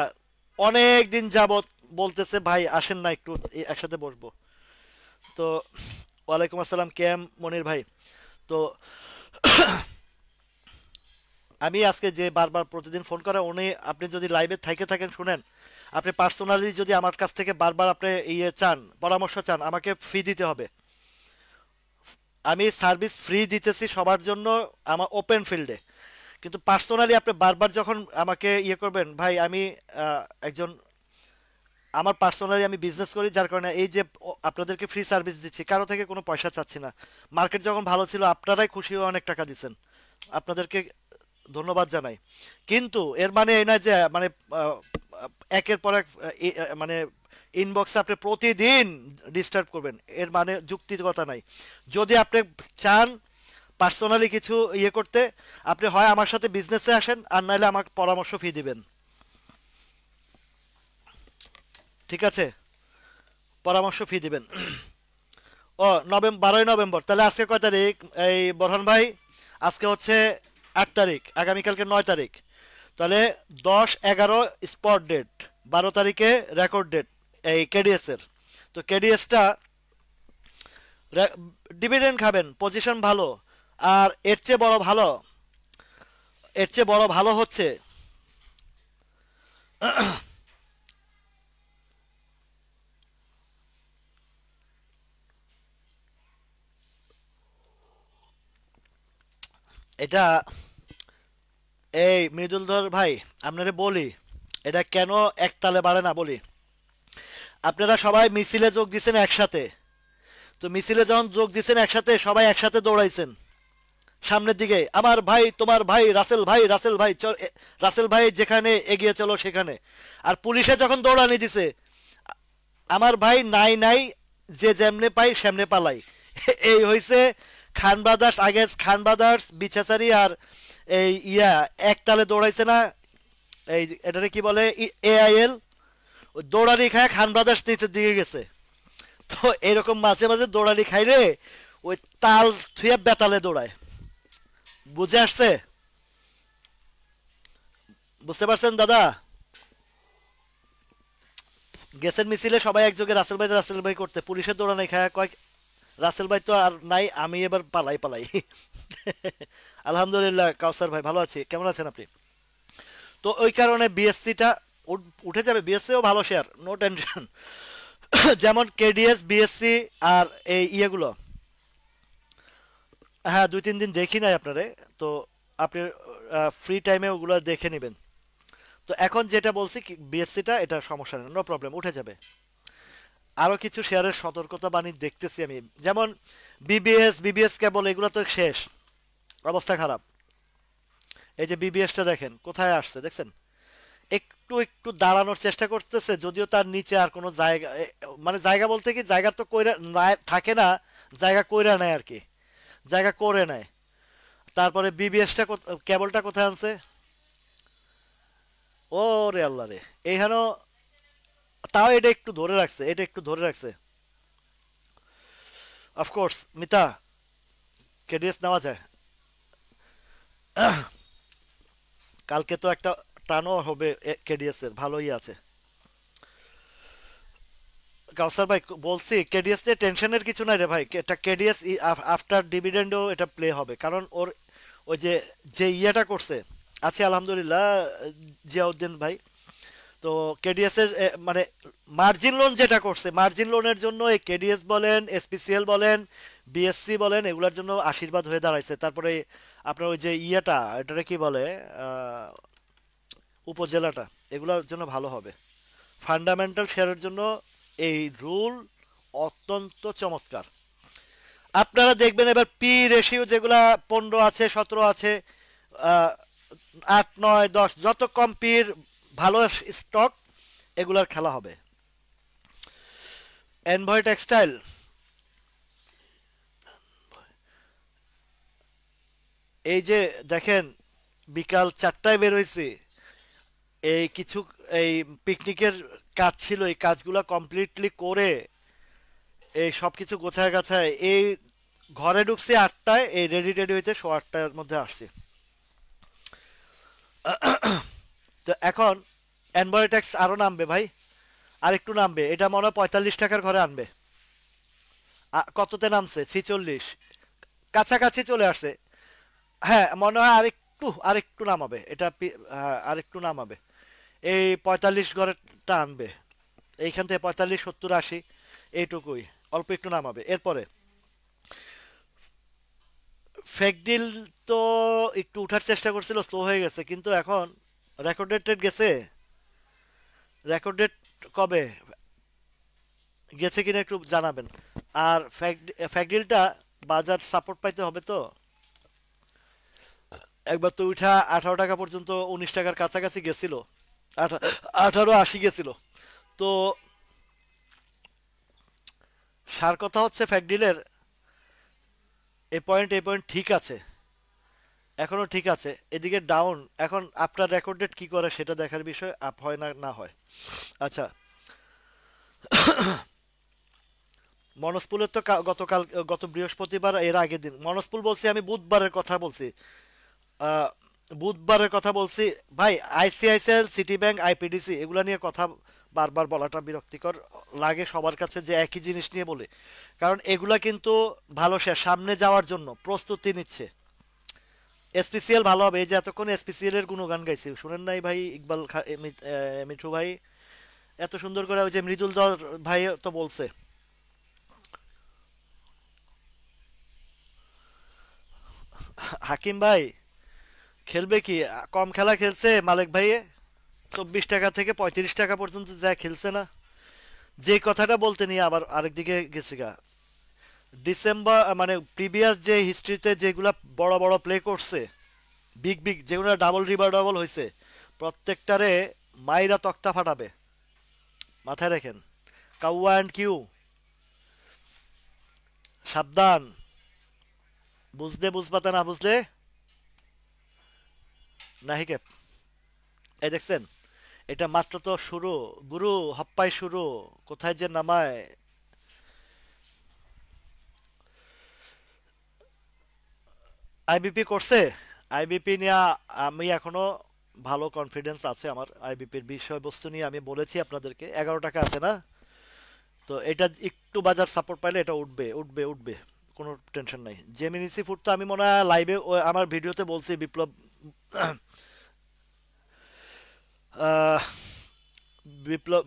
অনেক দিন যাবত বলতেছে ভাই আসেন না একটু একসাথে বসবো। তো ওয়ালাইকুম আসসালাম কেম মনির ভাই। তো আমি আজকে যে বারবার প্রতিদিন ফোন করে উনি, আপনি যদি লাইভে থাইকে থাকেন শুনেন, আপনি পার্সোনালি যদি আমার কাছ থেকে বারবার আপনি চান, পরামর্শ চান, আমাকে ফি দিতে হবে। আমি সার্ভিস ফ্রি দিতেছি সবার জন্য, আমার ওপেন ফিল্ডে। কিন্তু পার্সোনালি আপনি বারবার যখন আমাকে ইয়ে করবেন ভাই, আমি একজন, আমার পার্সোনালি আমি বিজনেস করি, যার কারণে এই যে আপনাদেরকে ফ্রি সার্ভিস দিচ্ছি, কারো থেকে কোনো পয়সা চাচ্ছি না। মার্কেট যখন ভালো ছিল আপনারাই খুশি হয়ে অনেক টাকা দিচ্ছেন, আপনাদেরকে ধন্যবাদ জানাই। কিন্তু এর মানে এই না যে মানে আহ, একের পর এক মানে ইনবক্সে আপনি প্রতিদিন ডিস্টার্ব করবেন, এর মানে যুক্তিগতা নাই। যদি আপনি চান পার্সোনালি কিছু ইয়ে করতে, আপনি হয় আমার সাথে বিজনেসে আসেন, আর নাহলে আমাকে পরামর্শ ফি দিবেন। ঠিক আছে, পরামর্শ ফি দিবেন। ও নভেম্বর, 12ই নভেম্বর, তাহলে আজকে কয় তারিখ? এই বোরহান ভাই, আজকে হচ্ছে 8 তারিখ, আগামীকালকে 9 তারিখ। তাহলে 10-11 স্পট ডেট, 12 তারিখে রেকর্ড ডেট এই কেডিএস এর। তো কেডিএসটা ডিভিডেন্ড খাবেন, পজিশন ভালো। আর এর চেয়ে বড় ভালো, এর চেয়ে বড় ভালো হচ্ছে, এটা, এই মৃদুলধর ভাই, আপনারে বলি, এটা কেন একতালে বাড়ে না বলি। আপনারা সবাই মিছিলে যোগ দিচ্ছেন একসাথে, তো মিছিলে যখন যোগ দিচ্ছেন একসাথে, সবাই একসাথে দৌড়াইছেন সামনের দিকে, আমার ভাই, তোমার ভাই, রাসেল ভাই, রাসেল ভাই, রাসেল ভাই যেখানে এগিয়ে চলো সেখানে। আর পুলিশে যখন দৌড়ানি দিছে, আমার ভাই নাই নাই, যে যেমনে পাই সেমনে পালাই। এই হইছে খান ব্রাদার্স, আগে খান ব্রাদার্স, বিছাচারি আর এই ইয়া একতালে দৌড়াইছে না, এই এটারে কি বলে, এআইএল। দৌড়ানি খায় খান ব্রাদার্স নিচের দিকে গেছে। তো এরকম মাঝে মাঝে দৌড়ানি খাই রে, ওই তাল থুয়ে বেতালে দৌড়ায়। বুঝে আসছে? বুঝতে পারছেন দাদা? গেছেন মিছিলে সবাই একযোগে রাসেল ভাই রাসেল ভাই করতে, পুলিশের দৌড়ানি খায় কয় রাসেল ভাই তো আর নাই, আমি এবার পালাই পালাই। আলহামদুলিল্লাহ কাউসার ভাই, ভালো আছি, কেমন আছেন আপনি? তো ওই কারণে বিএসসিটা উঠে যাবে, বিএসসিও ভালো শেয়ার, নো টেনশন। যেমন কেডিএস, বিএসসি আর এই ইয়েগুলো, হ্যাঁ 2-3 দিন দেখি নাই আপনারে, তো আপনি ফ্রি টাইমে ওগুলো দেখে নেবেন। তো এখন যেটা বলছি বিএসসিটা, এটা সমস্যা নেই, নো প্রবলেম, উঠে যাবে। আরো কিছু শেয়ারের সতর্কতা বাণী দেখতেছি আমি, যেমন বিবিএস কেবল, এগুলো তো শেষ, অবস্থা খারাপ। এই যে বিবিএসটা দেখেন কোথায় আসছে, দেখছেন? একটু একটু দাঁড়ানোর চেষ্টা করতেছে, যদিও তার নিচে আর কোনো জায়গা মানে জায়গা বলতে কি, জায়গা তো কইরা থাকে না, জায়গা কইরা নেয় আর কি, জায়গা করে নেয়। তারপরে বিবিএসটা, কেবলটা কোথায় আনছে? ও রে আল্লাহ রে, এইখানেও, তাও এটা একটু ধরে রাখছে, এটা একটু ধরে রাখছে। অফকোর্স মিতা, কেডিএস নেওয়া যায়। কালকে তো একটা টানও হবে কেডিএস এর, ভালোই আছে। কাউসার ভাই বলছি, কেডিএস নিয়ে টেনশনের কিছু নাই রে ভাই, এটা কেডিএস আফটার ডিভিডেন্ডও এটা প্লে হবে, কারণ ওর ওই যে যে ইয়েটা করছে, আছে আলহামদুলিল্লাহ, জিয়াউদ্দিন ভাই। তো কেডিএস এর মানে মার্জিন লোন যেটা করছে, মার্জিন লোনের জন্য এই কেডিএস বলেন, এসপিসিএল বলেন, বিএসসি বলেন, এগুলোর জন্য আশীর্বাদ হয়ে দাঁড়াইছে। তারপরে আপনার ওই যে ইয়েটা, এটারে কি বলে, আহ, উপজেলাটা, এগুলোর জন্য ভালো হবে। ফান্ডামেন্টাল শেয়ারের জন্য এই রুল অত্যন্ত চমৎকার। আপনারা দেখবেন এবার পি রেশিও যেগুলা 15 আছে, 17 আছে, আহ, 8, 9, 10, যত কম পির ভালো স্টক, এগুলার খেলা হবে। এনভয় টেক্সটাইল, এই যে দেখেন, বিকাল 4টায় বের হয়েছি, এই কিছু এই পিকনিকের কাজ ছিল, এই কাজগুলো কমপ্লিটলি করে এই সব কিছু গোছায় গাছায় এই ঘরে ঢুকছি 8টায়, এই রেডি টেডি হইতে 8:15-এর মধ্যে আসছি। তো এখন অ্যানবয় ট্যাক্স আরো নামবে ভাই, আর একটু নামবে, এটা মনে হয় 45 টাকার ঘরে আনবে। কততে নামছে? 46, কাছাকাছি চলে আসছে। হ্যাঁ মনে হয় আরেকটু নামাবে এটা, হ্যাঁ, আরেকটু নামাবে, এই 45 ঘরেটা আনবে। এইখান থেকে 45, 70, 80, এইটুকুই, অল্প একটু নামাবে। এরপরে ফেক ডিল তো একটু উঠার চেষ্টা করছিল, স্লো হয়ে গেছে, কিন্তু এখন রেকর্ড ডেট গেছে। রেকর্ড ডেট কবে গেছে কিনা একটু জানাবেন। আর ফেক ডিলটা বাজার সাপোর্ট পাইতে হবে তো। একবার তো উঠা 18 টাকা পর্যন্ত, 19 টাকার কাছাকাছি গেছিল। 1880 গেছিল। তো সার কথা হচ্ছে ফ্যাক ডিলের এই পয়েন্ট ঠিক আছে, এখনো ঠিক আছে। এদিকে ডাউন, এখন আপনার রেকর্ড ডেট কি করে সেটা দেখার বিষয়, আপ হয় না না হয়। আচ্ছা, মনস্পুলের তো গতকাল, গত বৃহস্পতিবার এর আগের দিন মনস্পুল বলছি, আমি বুধবারের কথা বলছি। আহ, বুধবারের কথা বলছি। ভাই, আইসিআইসিআই, সিটি ব্যাংক, আইপিডিসি এগুলা নিয়ে কথা বারবার বলাটা বিরক্তিকর লাগে সবার কাছে, যে একই জিনিস নিয়ে বলে। কারণ এগুলা কিন্তু ভালো, সে সামনে যাওয়ার জন্য প্রস্তুতি নিচ্ছে। এসপিসিএল ভালো হবে, এই যে এতক্ষণ এসপিসিএল এর গুণগান গাইছি, শুনেন নাই ভাই? ইকবাল মিঠু ভাই এত সুন্দর করে, ওই যে মৃদুল দর ভাই তো বলছে। হাকিম ভাই খেলবে কি? কম খেলা খেলছে মালিক ভাইয়ে, 24 টাকা থেকে 35 টাকা পর্যন্ত যা খেলছে না। যে কথাটা বলতে নিয়ে আবার আরেকদিকে গেছে গা। ডিসেম্বর মানে প্রিভিয়াস যে হিস্ট্রিতে যেগুলা বড় বড় প্লে করছে, বিগ বিগ যেগুলো ডাবল রিভার ডাবল হয়েছে, প্রত্যেকটারে মাইরা তক্তা ফাটাবে, মাথায় রাখেন। কাউয়া অ্যান্ড কিউ, সাবধান। বুঝলে বুঝবাতা, না বুঝলে নাহি কেপ। এই দেখছেন, এটা মাত্র তো শুরু, গুরু হপ্পাই শুরু, কোথায় যে নামায়। আইবিপি করছে। আইবিপি নিয়ে আমি এখনো ভালো কনফিডেন্স আছে আমার। আইবিপির বিষয়বস্তু নিয়ে আমি বলেছি আপনাদেরকে, 11 টাকা আছে না? তো এটা একটু বাজার সাপোর্ট পাইলে এটা উঠবে উঠবে উঠবে, কোনো টেনশন নাই। জেমিনিসি ফুড তো আমি মনে হয় লাইভে আমার ভিডিওতে বলছি, বিপ্লব আহ, বিপ্লব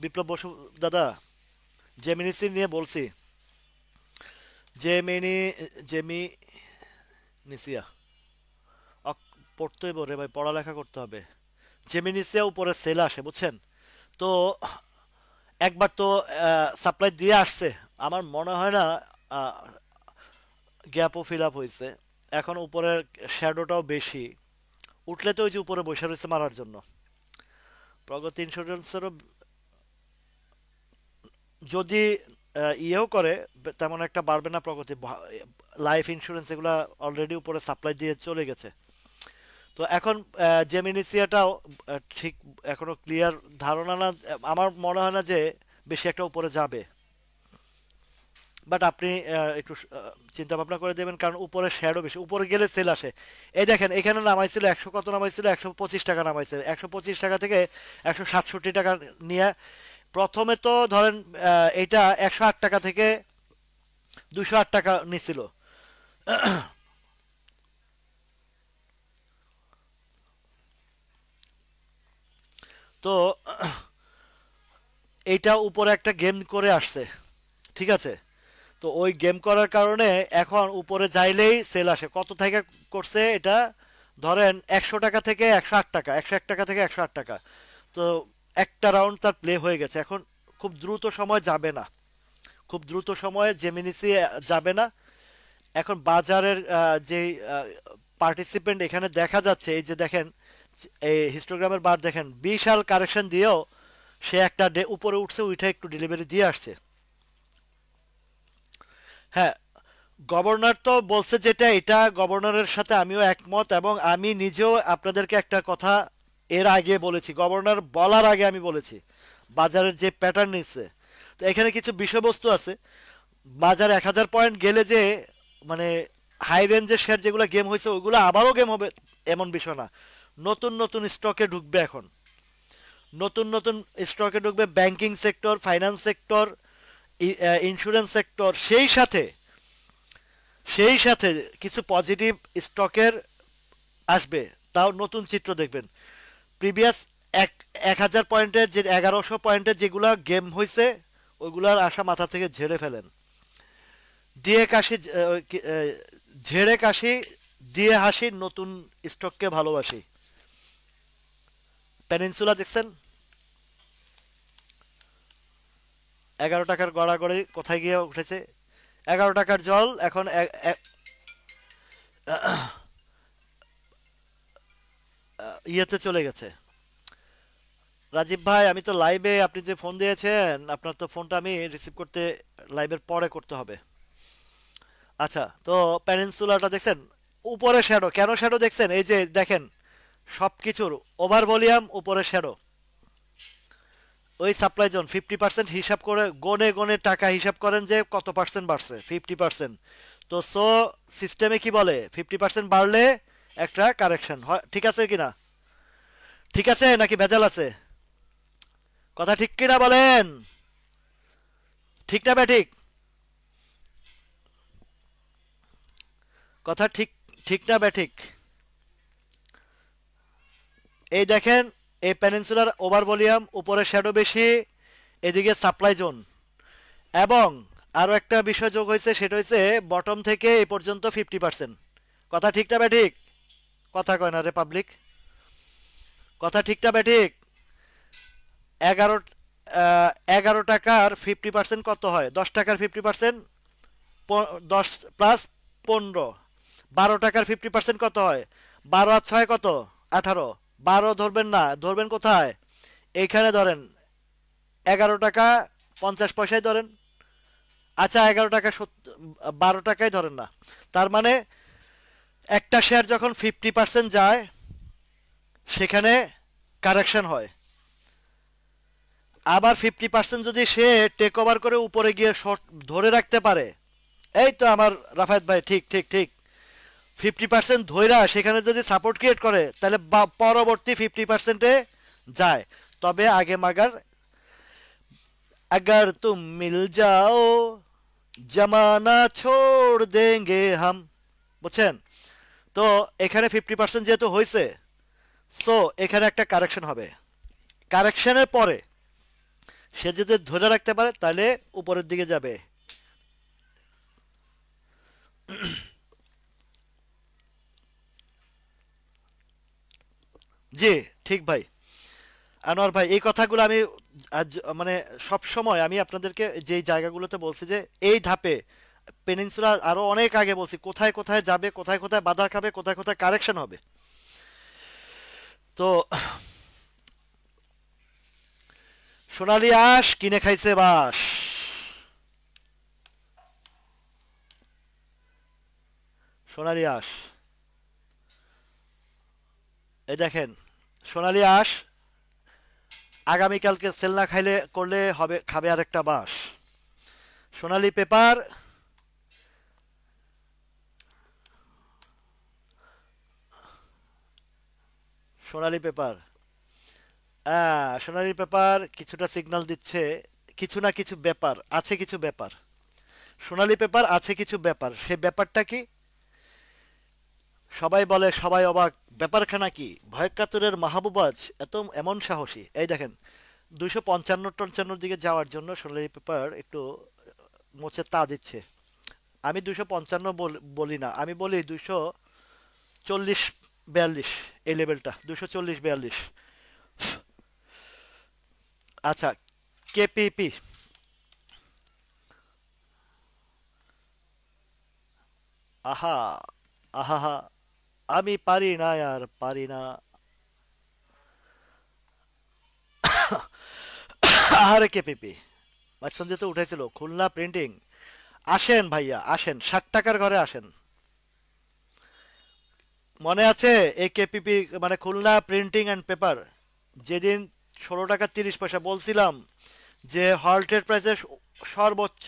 বিপ্লব বসু দাদা, জেমিনিসি নিয়ে বলছি। জেমিনি জেমি নিসিয়া, পড়তেই রে ভাই, পড়ালেখা করতে হবে। জেমিনিসিয়া উপরে সেল আসে, বুঝছেন? তো একবার তো সাপ্লাই দিয়ে আসছে, আমার মনে হয় না গ্যাপও ফিল আপ হয়েছে। এখন উপরের শ্যাডোটাও বেশি, উঠলে তো ওই যে উপরে বসে রয়েছে মারার জন্য। প্রগতি ইন্স্যুরেন্সেরও যদি ইয়েও করে, তেমন একটা বাড়বে না প্রগতি। লাইফ ইন্স্যুরেন্স এগুলা অলরেডি উপরে সাপ্লাই দিয়ে চলে গেছে। তো এখন জেমিনিসিয়াটাও ঠিক এখনো ক্লিয়ার ধারণা না। আমার মনে হয় না যে বেশি একটা উপরে যাবে। বাট আপনি একটু চিন্তা ভাবনা করে দেবেন, কারণ উপরে শ্যাডো বেশি, উপরে গেলে সেল আসে। এই দেখেন, এখানে নামাইছিল 100, কত নামাইছিল? 125 টাকা নামাইছে। 125 টাকা থেকে 167 টাকা নিয়ে প্রথমে তো ধরেন এটা 108 টাকা থেকে 208 টাকা নিছিল। তো এইটা উপরে একটা গেম করে আসছে, ঠিক আছে? তো ওই গেম করার কারণে এখন উপরে যাইলেই সেল আসে। কত থেকে করছে এটা? ধরেন 100 টাকা থেকে 108 টাকা, 101 টাকা থেকে 108 টাকা। তো একটা রাউন্ড তার প্লে হয়ে গেছে। এখন খুব দ্রুত সময় যাবে না, খুব দ্রুত সময়ে জেমিনিসি যাবে না। এখন বাজারের যে পার্টিসিপেন্ট এখানে দেখা যাচ্ছে, এই যে দেখেন, এই হিস্টোগ্রামের বার দেখেন, বিশাল কারেকশন দিয়েও সে একটা উপরে উঠছে, উঠে একটু ডেলিভারি দিয়ে আসছে। হ্যাঁ, গভর্নর তো বলছে যেটা, এটা গভর্নরের সাথে আমিও একমত, এবং আমি নিজেও আপনাদেরকে একটা কথা এর আগে বলেছি, গভর্নর বলার আগে আমি বলেছি বাজারের যে প্যাটার্ন নিচ্ছে। তো এখানে কিছু বিষয়বস্তু আছে। বাজার 1000 পয়েন্ট গেলে যে মানে হাই রেঞ্জের শেয়ার যেগুলো গেম হয়েছে ওইগুলো আবারও গেম হবে এমন বিষয় না। নতুন নতুন স্টকে ঢুকবে এখন, নতুন নতুন স্টকে ঢুকবে, banking sector, finance sector, insurance sector, সেই সাথে কিছু পজিটিভ স্টকের আসবে। তাও নতুন চিত্র দেখবেন। প্রিভিয়াস এক 1000 পয়েন্টের যে 1100 পয়েন্টের যেগুলা গেম হয়েছে, ওইগুলার আশা মাথা থেকে ঝেড়ে ফেলেন। দিয়ে কাশি ঝেড়ে কাশি দিয়ে হাসি নতুন স্টককে ভালোবাসি। পেনিনসুলা দেখছেন? 11 টাকার গড়াগড়ি কোথায় গিয়ে উঠেছে? 11 টাকার জল এখন ইয়েতে চলে গেছে। রাজীব ভাই, আমি তো লাইভে, আপনি যে ফোন দিয়েছেন আপনার তো ফোনটা আমি রিসিভ করতে লাইভের পরে করতে হবে। আচ্ছা, তো পেনিনসুলাটা দেখছেন? উপরে শ্যাডো, কেন শ্যাডো দেখছেন? এই যে দেখেন, সবকিছুর ওভার ভলিউম উপরে শ্যাডো। ওই সাপ্লাই জোন 50% হিসাব করে গনে গনে টাকা হিসাব করেন যে কত পার্সেন্ট বাড়ছে, 50%। তো সিস্টেমে কি বলে, 50% বাড়লে একটা কারেকশন হয়, ঠিক আছে কিনা? ঠিক আছে নাকি ভেজাল আছে? কথা ঠিক কিনা বলেন? ঠিক না ব্যাঠিক? কথা ঠিক, ঠিক না ব্যাঠিক? এই দেখেন, এই পেনিনসুলার ওভার ভলিউম, উপরে শ্যাডো বেশি, এদিকে সাপ্লাই জোন। এবং আরো একটা বিষয় যোগ হয়েছে, সেটা হচ্ছে বটম থেকে এই পর্যন্ত 50%। কথা ঠিক না ব্যাঠিক? কথা কয় না রে পাবলিক। কথা ঠিক না ব্যাঠিক? 11, 11 টাকার 50% কত হয়? 10 টাকার 50%, 10 + 15, 12 টাকার 50% কত হয়? 12 আর 6 কত? 18। 12 ধরবেন না, ধরবেন কোথায়? এইখানে ধরেন, 11 টাকা 50 পয়সায় ধরেন। আচ্ছা, 11 টাকা 12 টাকায় ধরেন না। তার মানে একটা শেয়ার যখন 50% যায়, সেখানে কারেকশন হয়। আবার 50% যদি সে টেক ওভার করে উপরে গিয়ে শর্ট ধরে রাখতে পারে, এই তো আমার রাফায়েত ভাই, ঠিক ঠিক ঠিক, 50% ধইরা সেখানে যদি সাপোর্ট ক্রিয়েট করে, তাহলে পরবর্তী 50%-এ যায়। তবে আগে মাগার, अगर तुम मिल जाओ जमाना छोड़ देंगे हम, বুঝছেন? তো এখানে 50% যেহেতু হয়েছে, সো এখানে একটা কারেকশন হবে। কারেকশনের পরে সে যদি ধরে রাখতে পারে, তাহলে উপরের দিকে যাবে। জি, ঠিক ভাই। আনোয়ার ভাই, এই কথাগুলো আমি আজ মানে সব সময় আমি আপনাদেরকে যেই জায়গাগুলোতে বলছি যে এই ধাপে পেনিনসুলা আরো অনেক আগে বলছি, কোথায় কোথায় যাবে, কোথায় কোথায় বাধা খাবে, কোথায় কোথায় কারেকশন হবে। তো সোনালি আঁশ কিনে খাইছে বাস। সোনালি আঁশ, এই দেখেন, সোনালি আঁশ আগামীকালকে সেল না খাইলে করলে হবে, খাবে আরেকটা বাস। সোনালি পেপার, সোনালি পেপার, সোনালি পেপার কিছুটা সিগন্যাল দিচ্ছে, কিছু না কিছু ব্যাপার আছে, কিছু ব্যাপার। সোনালি পেপার আছে কিছু ব্যাপার, সে ব্যাপারটা কি? সবাই বলে, সবাই অবাক, ব্যাপারখানা কি? ভয়কাতুরের মাহবুবাজ এত এমন সাহসী। এই দেখেন, 255-55 দিকে যাওয়ার জন্য সোনালি পেপার একটু মোচে তা দিচ্ছে। আমি 255 বলি না, আমি বলি 240-42, এই লেভেলটা 240-42। আচ্ছা, কেপিপি, আহা, আহা, আমি পারি না আর পারি না। আহারে কেপিপি, মাঝখান দিয়ে তো উঠেছিল খুলনা প্রিন্টিং। আসেন ভাইয়া, আসেন, 60 টাকার ঘরে আসেন। মনে আছে এই কেপিপি, মানে খুলনা প্রিন্টিং অ্যান্ড পেপার, যেদিন 16 টাকা 30 পয়সা বলছিলাম যে হল্টের প্রাইসে সর্বোচ্চ,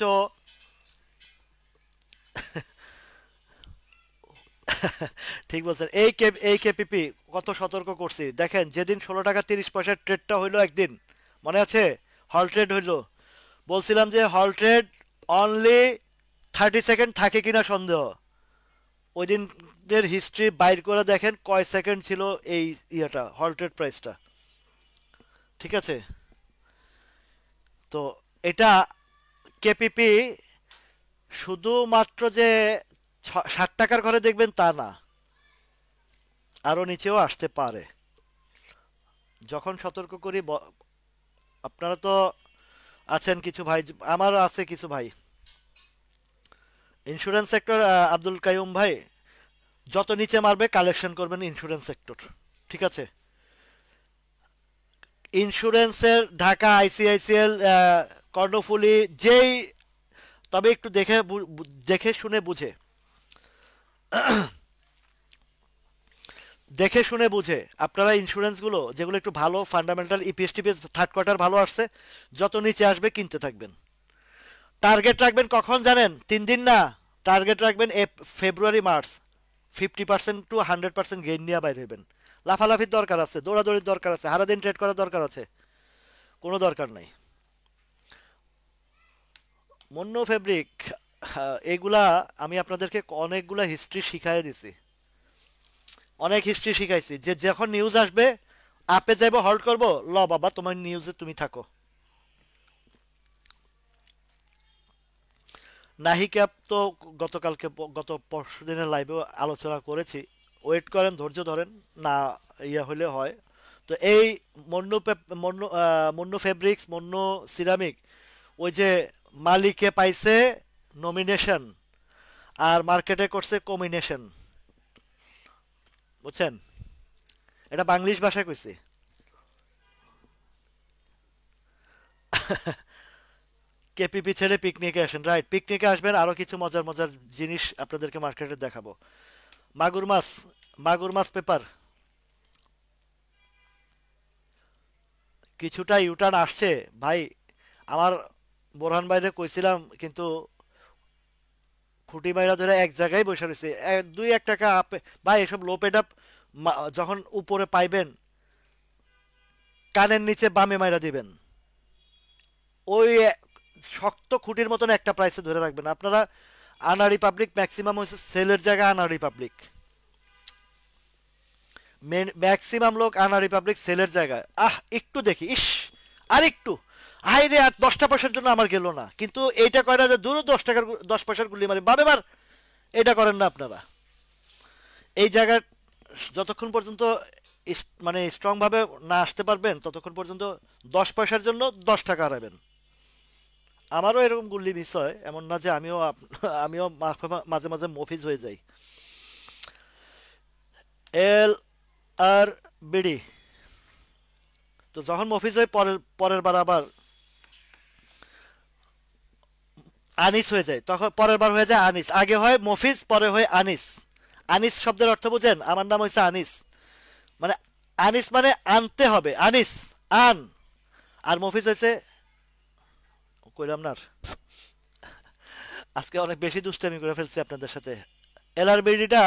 ঠিক বলছেন, এই কেপিপি কত সতর্ক করছি দেখেন, যেদিন 16 টাকা 30 পয়সার ট্রেডটা হইলো একদিন, মনে আছে? হল ট্রেড হইলো, বলছিলাম যে হল ট্রেড অনলি 30 সেকেন্ড থাকে কিনা সন্দেহ। ওই দিনের হিস্ট্রি বাইর করে দেখেন কয় সেকেন্ড ছিল এই ইয়েটা, হল ট্রেড প্রাইসটা। ঠিক আছে? তো এটা কেপিপি শুধুমাত্র যে 60 টাকার ঘরে দেখবেন তা না, আরো নিচেও আসতে পারে। যখন সতর্ক করি আপনারা তো আছেন কিছু ভাই, আমার আছে কিছু ভাই ইন্স্যুরেন্স সেক্টর, আব্দুল কাইয়ুম ভাই, যত নিচে মারবে কালেকশন করবেন ইন্স্যুরেন্স সেক্টর, ঠিক আছে? ইন্স্যুরেন্সের ঢাকা, আইসিআইসিএল, কর্ণফুলী, যেই, তবে একটু দেখে দেখে শুনে বুঝে, দেখে শুনে বুঝে আপনারা ইন্স্যুরেন্সগুলো যেগুলো একটু ভালো fundamental, EPS TPS third quarter ভালো আসছে, যত নিচে আসবে কিনতে থাকবেন। টার্গেট রাখবেন কখন জানেন? 3 দিন না, টার্গেট রাখবেন ফেব্রুয়ারি মার্চ, 50% টু 100% গেইন নিয়ে বাইর হইবেন। লাফালাফির দরকার আছে, দৌড়াদৌড়ির দরকার আছে, সারাদিন ট্রেড করার দরকার আছে? কোনো দরকার নাই। মন্য ফেব্রিক, এগুলা আমি আপনাদেরকে অনেকগুলা হিস্ট্রি শিখাই দিছি, অনেক হিস্ট্রি শিখাইছি, যে যখন নিউজ আসবে আপে যাইব হল্ড করব, ল বাবা তোমার নিউজে তুমি থাকো। নাহিকা তো গতকালকে, গত পরশু দিনের লাইভে আলোচনা করেছি। ওয়েট করেন, ধৈর্য ধরেন, না ইয়ে হলে হয়। তো এই মন্নু ফেব্রিক্স, মন্নু সিরামিক, ওই যে মালিকে পাইছে নমিনেশন আর মার্কেটে করছে কমিনেশন, বুঝছেন? এটা বাংলিশ ভাষায় কইছি। কেপিপি ছেড়ে পিকনিকে আসেন, রাইট, পিকনিকে আসবেন, আরো কিছু মজার মজার জিনিস আপনাদেরকে মার্কেটে দেখাবো। মাগুর মাছ, মাগুর মাছ পেপার কিছুটা ইউটার্ন আসছে ভাই। আমার বোরহান ভাইরে কইছিলাম, কিন্তু খুঁটি মাইরা ধরে এক জায়গায় বসে রয়েছে, 2-1 টাকা আপে। ভাই এসব লো পেড আপ যখন উপরে পাইবেন, কানের নিচে বামে মাইরা দিবেন, ওই শক্ত খুঁটির মতন একটা প্রাইসে ধরে রাখবেন আপনারা। আনা রিপাবলিক ম্যাক্সিমাম হয়েছে সেলের জায়গা, আনা রিপাবলিক ম্যাক্সিমাম লোক আনা রিপাবলিক সেলের জায়গায়, একটু দেখি, ইস আর একটু, হাই রে, আর 10টা পয়সার জন্য আমার গেল না, কিন্তু এইটা কয় না যে দূর 10 টাকার 10 পয়সার গুলি মারি বাবে বার, এটা করেন না আপনারা। এই জায়গায় যতক্ষণ পর্যন্ত মানে স্ট্রং ভাবে না আসতে পারবেন, ততক্ষণ পর্যন্ত 10 পয়সার জন্য 10 টাকা হারাবেন। আমারও এরকম গুল্লি মিস হয়, এমন না যে আমিও মাঝে মাঝে মফিজ হয়ে যাই। এল আর বিডি, তো যখন মফিজ হয়, পরের পরের বার আবার আনিস হয়ে যায়, তখন পরের বার হয়ে যায় আনিস, আগে হয় মফিজ পরে হয় আনিস। আনিস শব্দের অর্থ বুঝেন? আমার নাম হয়েছে আনিস, মানে আনিস মানে আনতে হবে, আনিস, আন। আর মফিজ হয়েছে, কইলাম না আর। আজকে অনেক বেশি দুষ্টামি করে ফেলছি আপনাদের সাথে। এলআরবিডিটা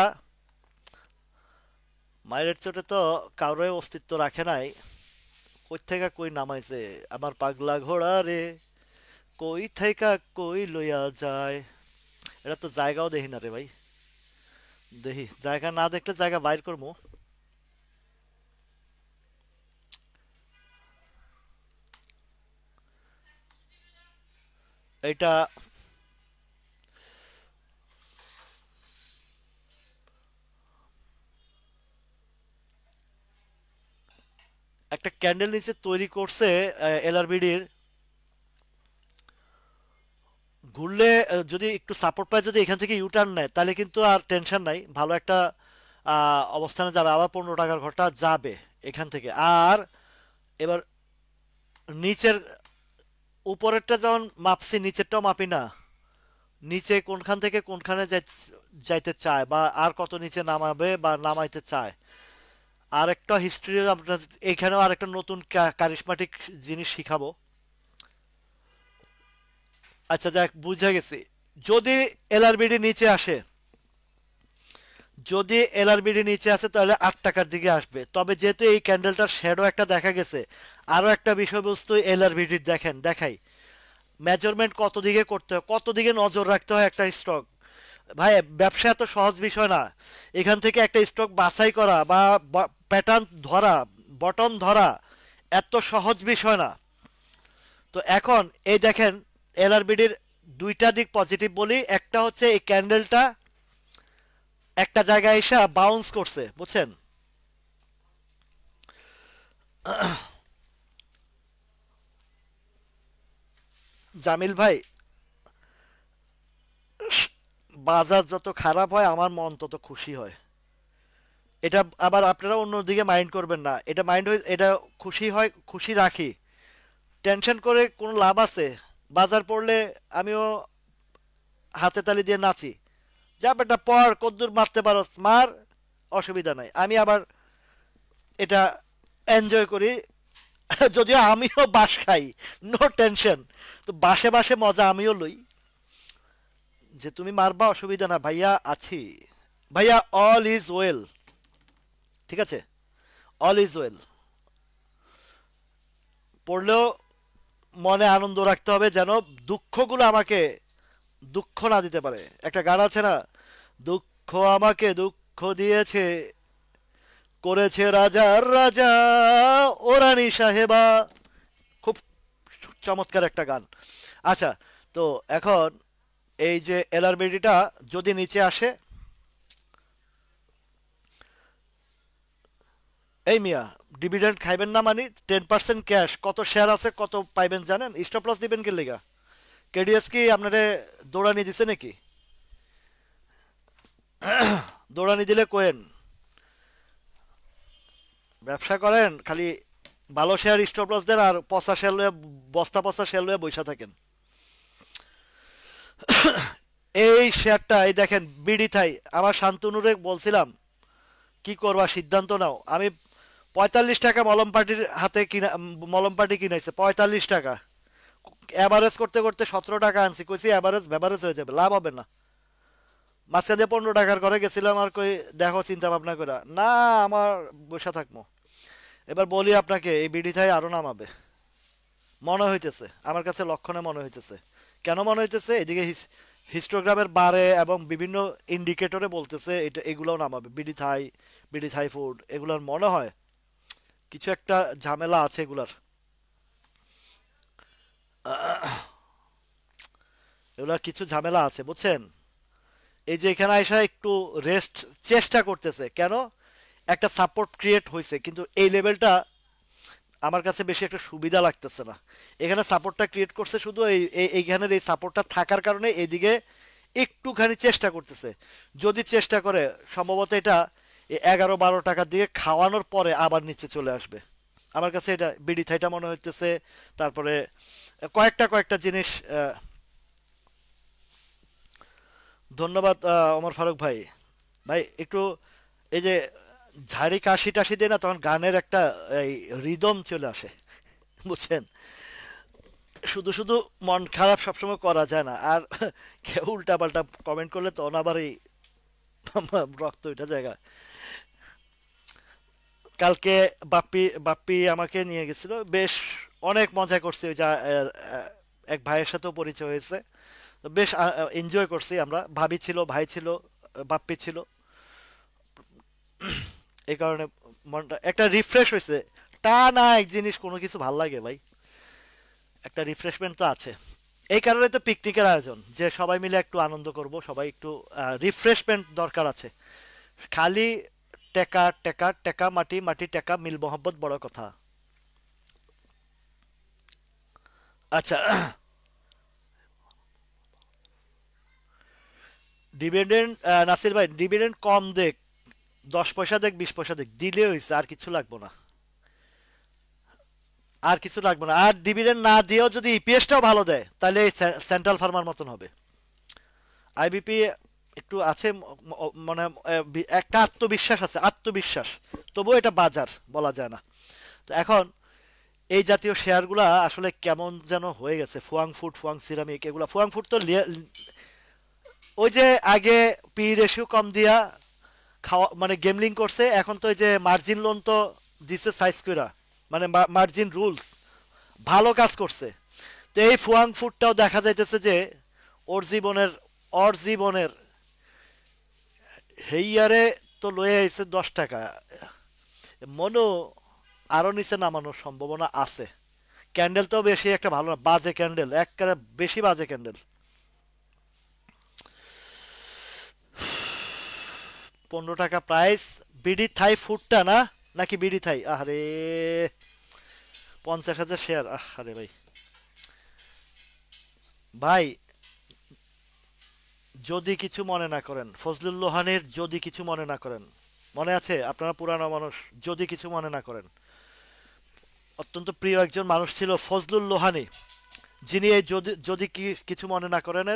মায়ের চোটে তো কারোর অস্তিত্ব রাখে নাই, কই থেকে কই নামাইছে আমার পাগলা ঘোড়া রে, কই থেকে কই লইয়া যায়। এটা তো জায়গাও দেখি না রে ভাই, দেখি জায়গা না দেখলে জায়গা বাইর করবো। এটা একটা ক্যান্ডেল নিচে তৈরি করছে এলআরবিডির, ঘুরলে যদি একটু সাপোর্ট পায়, যদি এখান থেকে ইউটার্ন নেয়, তাহলে কিন্তু আর টেনশন নাই, ভালো একটা অবস্থানে যাবে, আবার 15 টাকার ঘরটা যাবে এখান থেকে। আর এবার নিচের, উপরেরটা যেমন মাপছি, নিচেরটাও মাপি না, নিচে কোনখান থেকে কোনখানে যাইতে চায়, বা আর কত নিচে নামাবে বা নামাইতে চায়। আর একটা হিস্ট্রি আপনার, এখানেও আর একটা নতুন কারিশমাটিক জিনিস শিখাবো। আচ্ছা যাক, বুঝে গেছি। যদি এলআরবিডি নিচে আসে, যদি এলআরবিডি নিচে আসে, তাহলে 8 টাকার দিকে আসবে। তবে যেহেতু এই ক্যান্ডেলটার শ্যাডো একটা দেখা গেছে, আরো একটা বিষয়বস্তু এলআরবিডির দেখেন, দেখাই। মেজারমেন্ট কত দিকে করতে হয়, কত দিকে নজর রাখতে হয় একটা স্টক। ভাই ব্যবসা এত সহজ বিষয় না। এখান থেকে একটা স্টক বাছাই করা বা প্যাটার্ন ধরা, বটম ধরা, এত সহজ বিষয় না। তো এখন এই দেখেন, এলআরবিডির দুইটা দিক পজিটিভ বলি। একটা হচ্ছে এই ক্যান্ডেলটা একটা জায়গায় এসে বাউন্স করছে, বুঝছেন? জামিল ভাই, বাজার যত খারাপ হয় আমার মন তত খুশি হয়। এটা আবার আপনারা অন্যদিকে মাইন্ড করবেন না, এটা মাইন্ড হয়, এটা খুশি হয়, খুশি রাখি। টেনশন করে কোনো লাভ আছে? বাজার পড়লে আমিও হাতে তালি দিয়ে নাচি, যা বেটা পর কদ্দুর মারতে পারো মার, অসুবিধা নাই। আমি আবার এটা এনজয় করি। যদিও আমিও বাঁশ খাই, নো টেনশন। তো বাসে বাসে মজা আমিও লই। যে তুমি মারবা অসুবিধা না ভাইয়া, আছি ভাইয়া, অল ইজ ওয়েল। ঠিক আছে, অল ইজ ওয়েল। পড়লেও মনে আনন্দ রাখতে হবে, যেন দুঃখগুলো আমাকে দুঃখ না দিতে পারে। একটা গান আছে না, দুঃখ আমাকে দুঃখ দিয়েছে, করেছে রাজার রাজা ও রানী সাহেবা। খুব চমৎকার একটা গান। আচ্ছা, তো এখন এই যে এলআরবিডিটা যদি নিচে আসে, এই মিয়া, ডিভিডেন্ড খাইবেন না মানে 10% ক্যাশ, কত শেয়ার আছে কত পাইবেন জানেন? স্টপ লস দিবেন কে লেগা? কেডিএস কি আপনারে দৌড়ানি দিছে নাকি? দৌড়ানি দিলে কোয়েন ব্যবসা করেন খালি, ভালো শেয়ার স্টপ লস দেন আর পচা শেয়ার লয়ে, বস্তা পচা শেয়ার লয়ে বৈশা থাকেন। এই শেয়ারটা এই দেখেন বিডি থাই, আমার শান্তনুরে বলছিলাম কি করবা সিদ্ধান্ত নাও। আমি 45 টাকা মলম পার্টির হাতে কিনা, মলম পার্টি কিনাইছে 45 টাকা। অ্যাভারেজ করতে করতে 17 টাকা আনছি, কইছি অ্যাভারেজ ভ্যাভারেজ হয়ে যাবে, লাভ হবে না। মাঝখান দিয়ে 15 টাকার ঘরে গেছিলাম, আর কই দেখো চিন্তা ভাবনা করে না, আমার বসে থাকবো। এবার বলি আপনাকে, এই বিডি থাই আরো নামাবে মনে হইতেছে, আমার কাছে লক্ষণে মনে হইতেছে। কেন মনে হইতেছে? এদিকে হিস্টোগ্রামের বারে এবং বিভিন্ন ইন্ডিকেটরে বলতেছে এটা, এগুলোও নামাবে। BD Thai, BD Thai food, এগুলোর মনে হয় কিছু একটা ঝামেলা আছে এগুলার। এগুলার কিছু ঝামেলা আছে, বুঝছেন? এই যে এখানে আইসা একটু রেস্ট চেষ্টা করতেছে, কেন? একটা সাপোর্ট ক্রিয়েট হয়েছে, কিন্তু এই লেভেলটা আমার কাছে বেশি একটা সুবিধা লাগতেছে না। এখানে সাপোর্টটা ক্রিয়েট করছে শুধু এইখানের এই সাপোর্টটা থাকার কারণে এদিকে একটুখানি চেষ্টা করতেছে। যদি চেষ্টা করে সম্ভবত এটা 11-12 টাকার দিকে খাওয়ানোর পরে আবার নিচে চলে আসবে। আমার কাছে এটা বিডি থাইটা মনে হইতেছে। তারপরে কয়েকটা জিনিস। ধন্যবাদ ওমর ফারুক ভাই। ভাই একটু এই যে ঝাড়ি কাশি টাশি দেয় না, তখন গানের একটা এই রিদম চলে আসে, বুঝছেন? শুধু শুধু মন খারাপ সবসময় করা যায় না। আর কেউ উল্টা পাল্টা কমেন্ট করলে তখন আবার এই রক্ত ওইটা জায়গা। কালকে বাপ্পি বাপ্পি আমাকে নিয়ে গেছিল, বেশ অনেক মজা করছি। ওই যা এক ভাইয়ের সাথেও পরিচয় হয়েছে, তো বেশ এনজয় করছি আমরা। ভাবি ছিল, ভাই ছিল, বাপ্পি ছিল। এই কারণে মনটা একটা রিফ্রেশ হয়েছে। তা না এক জিনিস কোনো কিছু ভাল লাগে ভাই, একটা রিফ্রেশমেন্ট তো আছে। এই কারণে তো পিকনিকের আয়োজন, যে সবাই মিলে একটু আনন্দ করব, সবাই একটু রিফ্রেশমেন্ট দরকার আছে। খালি টেকা টেকা টেকা, মাটি মাটি টেকা, মিল মোহব্বত বড় কথা। আচ্ছা, ডিভিডেন্ড, নাসির ভাই ডিভিডেন্ড কম দেখ, 10 পয়সা দেখ, 20 পয়সা দেখ, দিলে হয়েছে, আর কিছু লাগবো না। আর কিছু লাগবে না। আর ডিভিডেন্ড না দিয়েও যদি ইপিএসটাও ভালো দেয়, তাহলে সেন্ট্রাল ফার্মার মতন হবে। আইবিপি একটু আছে মানে একটা আত্মবিশ্বাস আছে, আত্মবিশ্বাস। তবুও এটা বাজার বলা যায় না। তো এখন এই জাতীয় শেয়ারগুলা আসলে কেমন যেন হয়ে গেছে। ফুয়াং ফুড, ফুয়াং সিরামিক, এগুলা। ফুয়াং ফুড তো ওই যে আগে পি রেশিও কম দিয়া খাওয়া মানে গেমলিং করছে, এখন তো ওই যে মার্জিন লোন তো দিছে সাইজ কইরা, মানে মার্জিন রুলস, ভালো কাজ করছে। তো এই ফুয়াং ফুডটাও দেখা যাইতেছে যে ওর জীবনের, ওর জীবনের হেইয়ারে তো লয়ে আইছে 10 টাকা। মনো আরো নিচে নামানোর সম্ভাবনা আছে। ক্যান্ডেল তো বেশি একটা ভালো না, বাজে ক্যান্ডেল, একেবারে বেশি বাজে ক্যান্ডেল। 15 টাকা প্রাইস। বিডি থাই ফুডটা না, নাকি বিডি থাই? আরে 50,000 শেয়ার, আরে ভাই। ভাই যদি কিছু মনে না করেন, ফজলুল লোহানীর যদি কিছু মনে না করেন, মনে আছে আপনারা পুরানো মানুষ, যদি কিছু মনে না করেন, অত্যন্ত প্রিয় একজন মানুষ ছিল ফজলুল লোহানী, যিনি এই যদি যদি কিছু মনে না করেন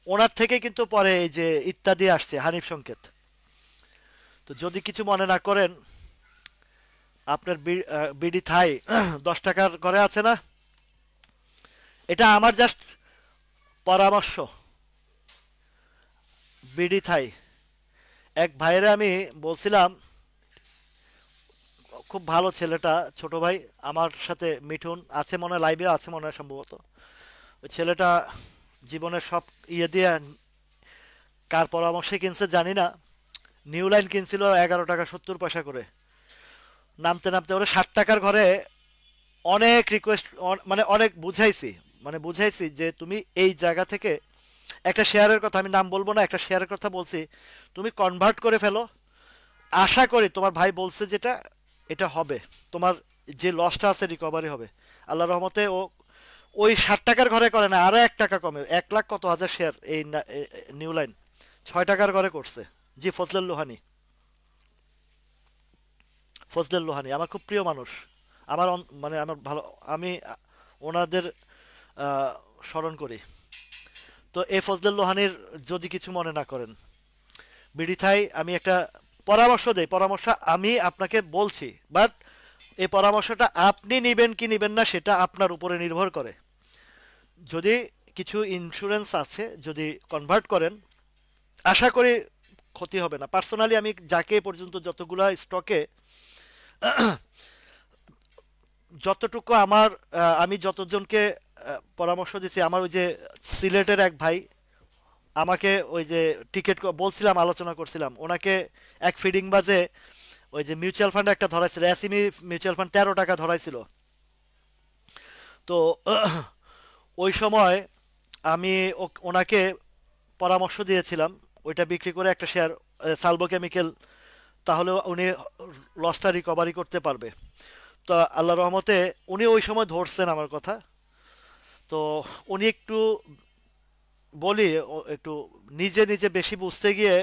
ওনার থেকে কিন্তু পরে এই যে ইত্যাদি আসছে, হানিফ সংকেত। তো যদি কিছু মনে না করেন, আপনার বিডি থাই 10 টাকার ঘরে আছে না, এটা আমার জাস্ট পরামর্শ। বিডি থাই এক ভাইয়ের আমি বলছিলাম, খুব ভালো ছেলেটা, ছোট ভাই, আমার সাথে মিঠুন আছে মনে হয়, লাইভে আছে মনে হয় সম্ভবত। ওই ছেলেটা জীবনের সব ইয়ে দিয়ে, কার পরামর্শে কিনছে জানি না, নিউ লাইন কিনছিল 11 টাকা 70 পয়সা করে। নামতে নামতে ওরা 60 টাকার ঘরে অনেক রিকোয়েস্ট, মানে অনেক বুঝাইছি, মানে বুঝাইছি যে তুমি এই জায়গা থেকে একটা শেয়ারের কথা, আমি নাম বলবো না, একটা শেয়ারের কথা বলছি, তুমি কনভার্ট করে ফেলো। আশা করি তোমার ভাই বলছে যেটা, এটা হবে, তোমার যে লসটা আছে রিকভারি হবে আল্লাহ রহমতে। ও ওই 60 টাকার ঘরে করে না, আরো 1 টাকা কমে, 1 লাখ কত হাজার শেয়ার এই নিউ লাইন 6 টাকার ঘরে করছে। জি ফজলুল লোহানি, ফজলুল লোহানি আমার খুব প্রিয় মানুষ। আমার মানে আমার ভালো, আমি ওনাদের আহ, স্মরণ করি। তো এই ফজলুল লোহানির যদি কিছু মনে না করেন, বিডি থাই আমি একটা পরামর্শ দেই, পরামর্শ আমি আপনাকে বলছি, বাট এই পরামর্শটা আপনি নিবেন কি নিবেন না সেটা আপনার উপরে নির্ভর করে। যদি কিছু ইন্স্যুরেন্স আছে, যদি কনভার্ট করেন, আশা করি ক্ষতি হবে না। পার্সোনালি আমি যাকে এ পর্যন্ত যতগুলা স্টকে, যতটুকু আমার আমি যতজনকে পরামর্শ দিচ্ছি, আমার ওই যে সিলেটের এক ভাই আমাকে ওই যে টিকিট বলছিলাম, আলোচনা করছিলাম, ওনাকে এক ফিডিং বাজে ওই যে মিউচুয়াল ফান্ড একটা ধরাইছিল, এসিমি মিউচুয়াল ফান্ড 13 টাকা ধরাইছিল। তো ওই সময় আমি ওনাকে পরামর্শ দিয়েছিলাম ওইটা বিক্রি করে একটা শেয়ার সালভো কেমিক্যাল, তাহলে উনি লসটা রিকভারি করতে পারবে। তো আল্লাহ রহমতে উনি ওই সময় ধরছেন আমার কথা। তো উনি একটু, বলি একটু নিজে নিজে বেশি বুঝতে গিয়ে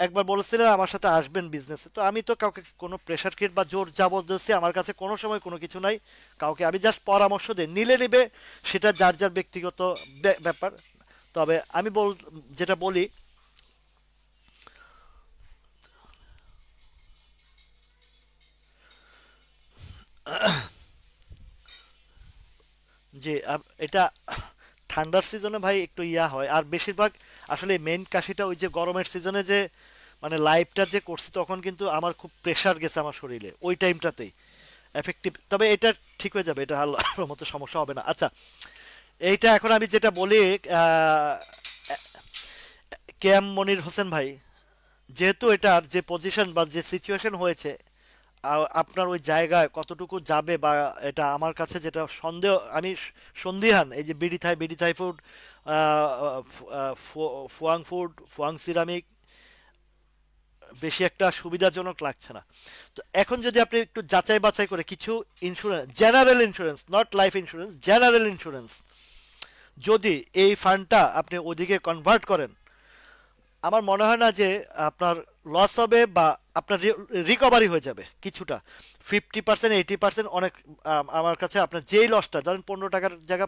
একবার বলেছিলেন আমার সাথে আসবেন বিজনেসে। তো আমি তো কাউকে কোনো প্রেশার ক্রিয়েট বা জোর জবরদস্তি আমার কাছে কোনো সময় কোনো কিছু নাই। কাউকে আমি জাস্ট পরামর্শ দিই, নিলে নিবে, সেটা যার যার ব্যক্তিগত ব্যাপার। তবে আমি যেটা বলি, যে এটা ঠান্ডার সিজনে ভাই একটু ইয়া হয়, আর বেশিরভাগ আসলে মেইন কাশিটা ওই যে গরমের সিজনে যে, মানে লাইভটা যে করছি তখন কিন্তু আমার খুব প্রেসার গেছে আমার শরীরে ওই টাইমটাতেই এফেক্টিভ। তবে এটা ঠিক হয়ে যাবে, এটা আল্লাহর মতো সমস্যা হবে না। আচ্ছা, এইটা এখন আমি যেটা বলি, আহ, কে এম মনির হোসেন ভাই, যেহেতু এটার যে পজিশন বা যে সিচুয়েশন হয়েছে, আপনার ওই জায়গায় কতটুকু যাবে বা এটা আমার কাছে যেটা সন্দেহ, আমি সন্দিহান, এই যে BD Thai food, Fu-Wang food, Fu-Wang ceramic বেশি একটা সুবিধাজনক লাগছে না। তো এখন যদি আপনি একটু যাচাই বাছাই করে কিছু insurance, general insurance, not life insurance, general insurance, যদি এই ফান্ডটা আপনি ওদিকে কনভার্ট করেন, আমার মনে হয় না যে আপনার লস হবে, বা আপনার রিকভারি হয়ে যাবে কিছুটা। 50% 80% অনেক। আমার কাছে আপনার যেই লসটা ধরেন 15 টাকার জায়গা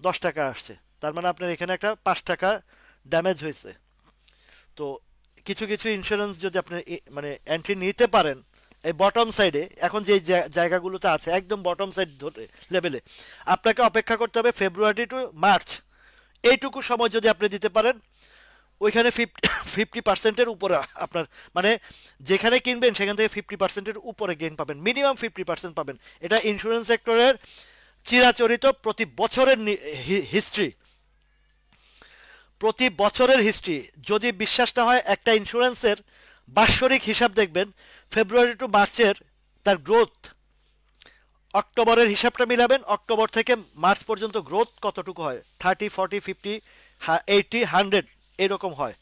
10 টাকা আসছে, তার মানে আপনার এখানে একটা 5 টাকা ড্যামেজ হয়েছে। তো কিছু কিছু ইন্স্যুরেন্স যদি আপনি মানে এন্ট্রি নিতে পারেন এই বটম সাইডে, এখন যে জায়গাগুলোতে আছে একদম বটম সাইড ধরে লেভেলে, আপনাকে অপেক্ষা করতে হবে ফেব্রুয়ারি টু মার্চ, এইটুকু সময় যদি আপনি দিতে পারেন, ওইখানে 50% উপরে আপনার, মানে যেখানে কিনবেন সেখান থেকে 50% উপরে গেইন পাবেন, মিনিমাম 50% পাবেন। এটা ইন্স্যুরেন্স সেক্টরের চিরাচরিত প্রতি বছরের হিস্ট্রি, প্রতি বছরের হিস্ট্রি। যদি বিশ্বাস না হয় একটা ইন্স্যুরেন্সের বাৎসরিক হিসাব দেখবেন, ফেব্রুয়ারি টু মার্চের তার গ্রোথ, অক্টোবরের হিসাবটা মিলাবেন, অক্টোবর থেকে মার্চ পর্যন্ত গ্রোথ কতটুকু হয়, 30 40 50 80 100 এরকম হয়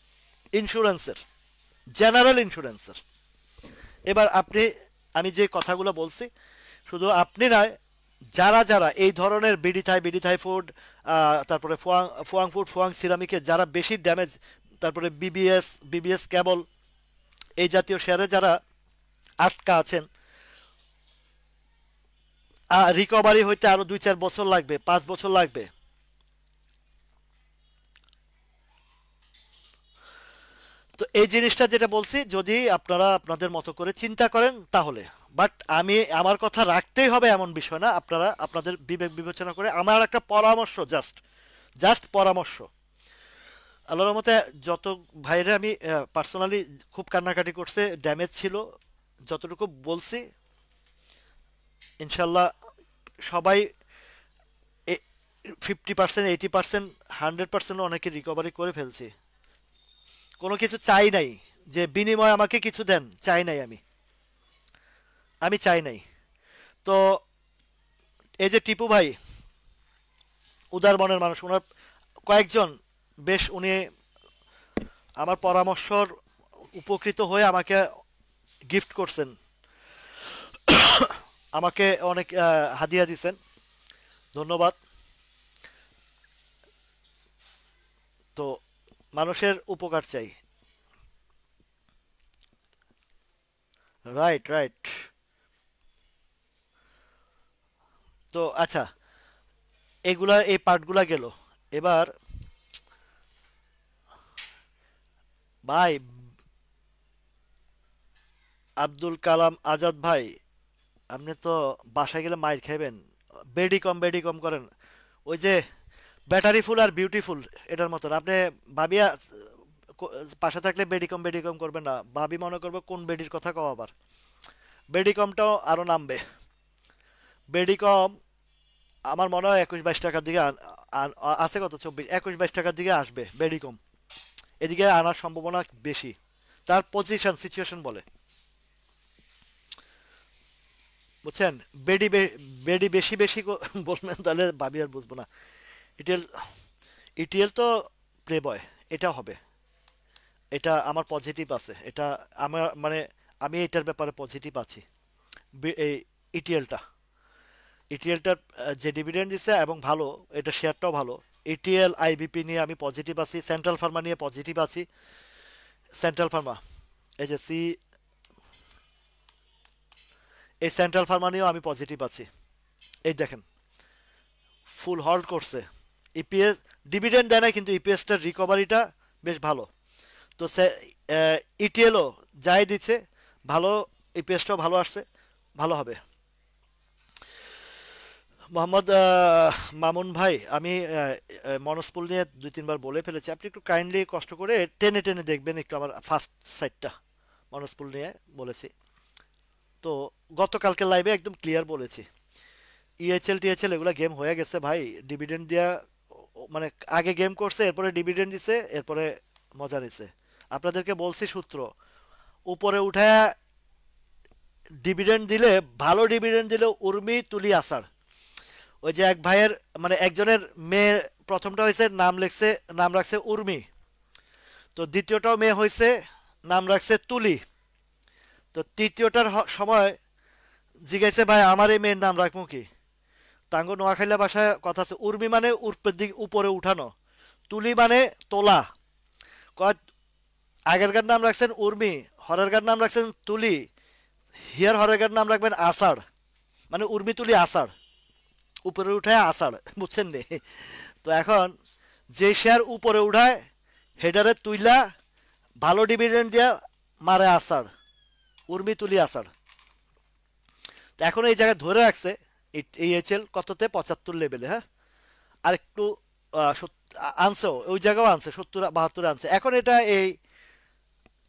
ইন্স্যুরেন্সের। জেনারেল ইন্স্যুরেন্সের। এবার আপনি, আমি যে কথাগুলো বলছি, শুধু আপনি নয়, যারা যারা এই ধরনের বিডি থাই ফুড, তারপরে ফুয়াং ফুয়াং ফুড, ফুয়াং সিরামিকে যারা বেশি ড্যামেজ, তারপরে বিবিএস কেবল, এই জাতীয় শেয়ারে যারা আটকা আছেন, রিকভারি হইতে আরো 2-4 বছর লাগবে, 5 বছর লাগবে। তো এই জিনিসটা যেটা বলছি, যদি আপনারা আপনাদের মতো করে চিন্তা করেন তাহলে, বাট আমি আমার কথা রাখতেই হবে এমন বিষয় না, আপনারা আপনাদের বিবেক বিবেচনা করে, আমার একটা পরামর্শ, জাস্ট জাস্ট পরামর্শ। আল্লাহর রহমতে যত ভাইরে আমি পার্সোনালি খুব কান্নাকাটি করছে, ড্যামেজ ছিল, যতটুকু বলছি ইনশাল্লাহ সবাই 50%, 80%, 100% অনেকে রিকভারি করে ফেলছি। কোনো কিছু চাই নাই যে বিনিময়ে আমাকে কিছু দেন, চাই নাই আমি, আমি চাই নাই। তো এই যে টিপু ভাই, উদার মনের মানুষ, ওনার কয়েকজন বেশ, উনি আমার পরামর্শর উপকৃত হয়ে আমাকে গিফট করছেন, আমাকে অনেক হাদিয়া দিছেন, ধন্যবাদ। তো মানুষের উপকার চাই। Right, right. তো আচ্ছা, এগুলা এই পার্টগুলা গেল। এবার ভাই, আব্দুল কালাম আজাদ ভাই, আপনি তো বাসায় গেলে মাইর খাইবেন, বেডি কম করেন। ওই যে ব্যাটারি ফুল আর বিউটিফুল, এটার মতন আপনি ভাবিয়া পাশে থাকলে বেডি কম করবেন না, ভাবি মনে করবে কোন বেডির কথা কও আবার। বেডি কমটাও আরো নামবে। বেডি কম আমার মনে হয় 21-22 টাকার দিকে আছে, কত, 24, 21-22 টাকার দিকে আসবে বেডি কম, এদিকে আনার সম্ভাবনা বেশি। তার পজিশন সিচুয়েশন বলে, বুঝছেন? বেডি বেডি বেশি বেশি বলবেন তাহলে ভাবি আর বুঝবো না। ইটিএল, ইটিএল তো প্লে বয়, এটা হবে, এটা আমার পজিটিভ আছে, এটা আমার মানে আমি এটার ব্যাপারে পজিটিভ আছি। এই ইটিএলটা, ইটিএলটার যে ডিভিডেন্ড দিছে এবং ভালো, এটা শেয়ারটাও ভালো। ইটিএল আইবিপি নিয়ে আমি পজিটিভ আছি, সেন্ট্রাল ফার্মা নিয়ে পজিটিভ আছি। সেন্ট্রাল ফার্মা, এই যে এই সেন্ট্রাল ফার্মা নিয়েও আমি পজিটিভ আছি। এই দেখেন, ফুল হল্ড করছে। ইপিএস ডিভিডেন্ড দেয় না, কিন্তু ইপিএসটার রিকভারিটা বেশ ভালো। তো ইটিএলও যাই দিচ্ছে ভালো, ইপিএসটাও ভালো আসছে, ভালো হবে। মোহাম্মদ মামুন ভাই, আমি মনস্পুল নিয়ে 2-3 বার বলে ফেলেছি, আপনি একটু কাইন্ডলি কষ্ট করে টেনে টেনে দেখবেন একটু আমার ফার্স্ট সাইডটা, মনস্পুল নিয়ে বলেছি। তো গতকালকে লাইভে একদম ক্লিয়ার বলেছি, ইএচএল টিএচএল এগুলো গেম হয়ে গেছে ভাই, ডিভিডেন্ড দিয়া, মানে আগে গেম করছে, এরপরে ডিভিডেন্ড দিছে, এরপরে মজা নিছে। আপনাদেরকে বলছি সূত্র, উপরে উঠায় ডিভিডেন্ড দিলে, ভালো ডিভিডেন্ড দিলে উর্মি তুলি আসার। ওই যে এক ভাইয়ের, মানে একজনের মেয়ে, প্রথমটা হয়েছে নাম লিখছে, নাম রাখছে উর্মি, তো দ্বিতীয়টাও মেয়ে হয়েছে, নাম রাখছে তুলি। তো তৃতীয়টার সময় জিজ্ঞাসা, ভাই আমার এই মেয়ের নাম রাখবো কি? টাঙ্গো নোয়াখাইলা ভাষায় কথা আছে, উর্মি মানে উর্পের দিক উপরে উঠানো, তুলি মানে তোলা। কয় আগেরকার নাম রাখছেন উর্মি, হরেরকার নাম রাখছেন তুলি, হিয়ার হরেরকার নাম রাখবেন আষাঢ়, মানে উর্মি তুলি আষাঢ়, উপরে উঠায় আষাঢ়, বুঝছেন নি? তো এখন যে শেয়ার উপরে উঠায় হেডারে তুইলা ভালো ডিভিডেন্ড দিয়া মারে আষাঢ়, উর্মি তুলি আষাঢ়। তো এখন এই জায়গায় ধরে রাখছে এইচএল কততে, 75 লেভেলে, হ্যাঁ। আর একটু আনছেও, ওই জায়গাও আনছে 70-72 আনছে। এখন এটা এই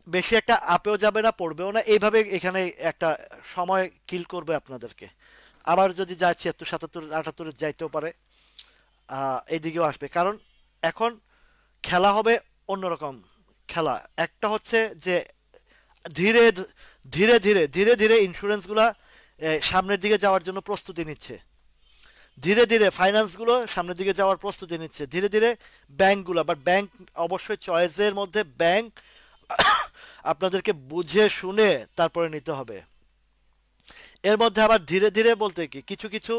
বেশি একটা আপেও যাবে না, পড়বেও না, এইভাবে এখানে একটা সময় কিল করবে আপনাদেরকে। আবার যদি যায় 76, 77, 78 যাইতেও পারে, এইদিকেও আসবে, কারণ এখন খেলা হবে অন্যরকম খেলা। একটা হচ্ছে যে ধীরে ধীরে ধীরে ইন্স্যুরেন্সগুলা সামনের দিকে যাওয়ার জন্য প্রস্তুতি নিচ্ছে, ধীরে ধীরে ফাইন্যান্সগুলো সামনের দিকে যাওয়ার প্রস্তুতি নিচ্ছে, ধীরে ধীরে ব্যাংকগুলো, বাট ব্যাংক অবশ্যই চয়েসের মধ্যে ব্যাংক আপনাদেরকে বুঝে শুনে তারপরে নিতে হবে। এর মধ্যে আবার ধীরে ধীরে বলতে কি কিছু কিছু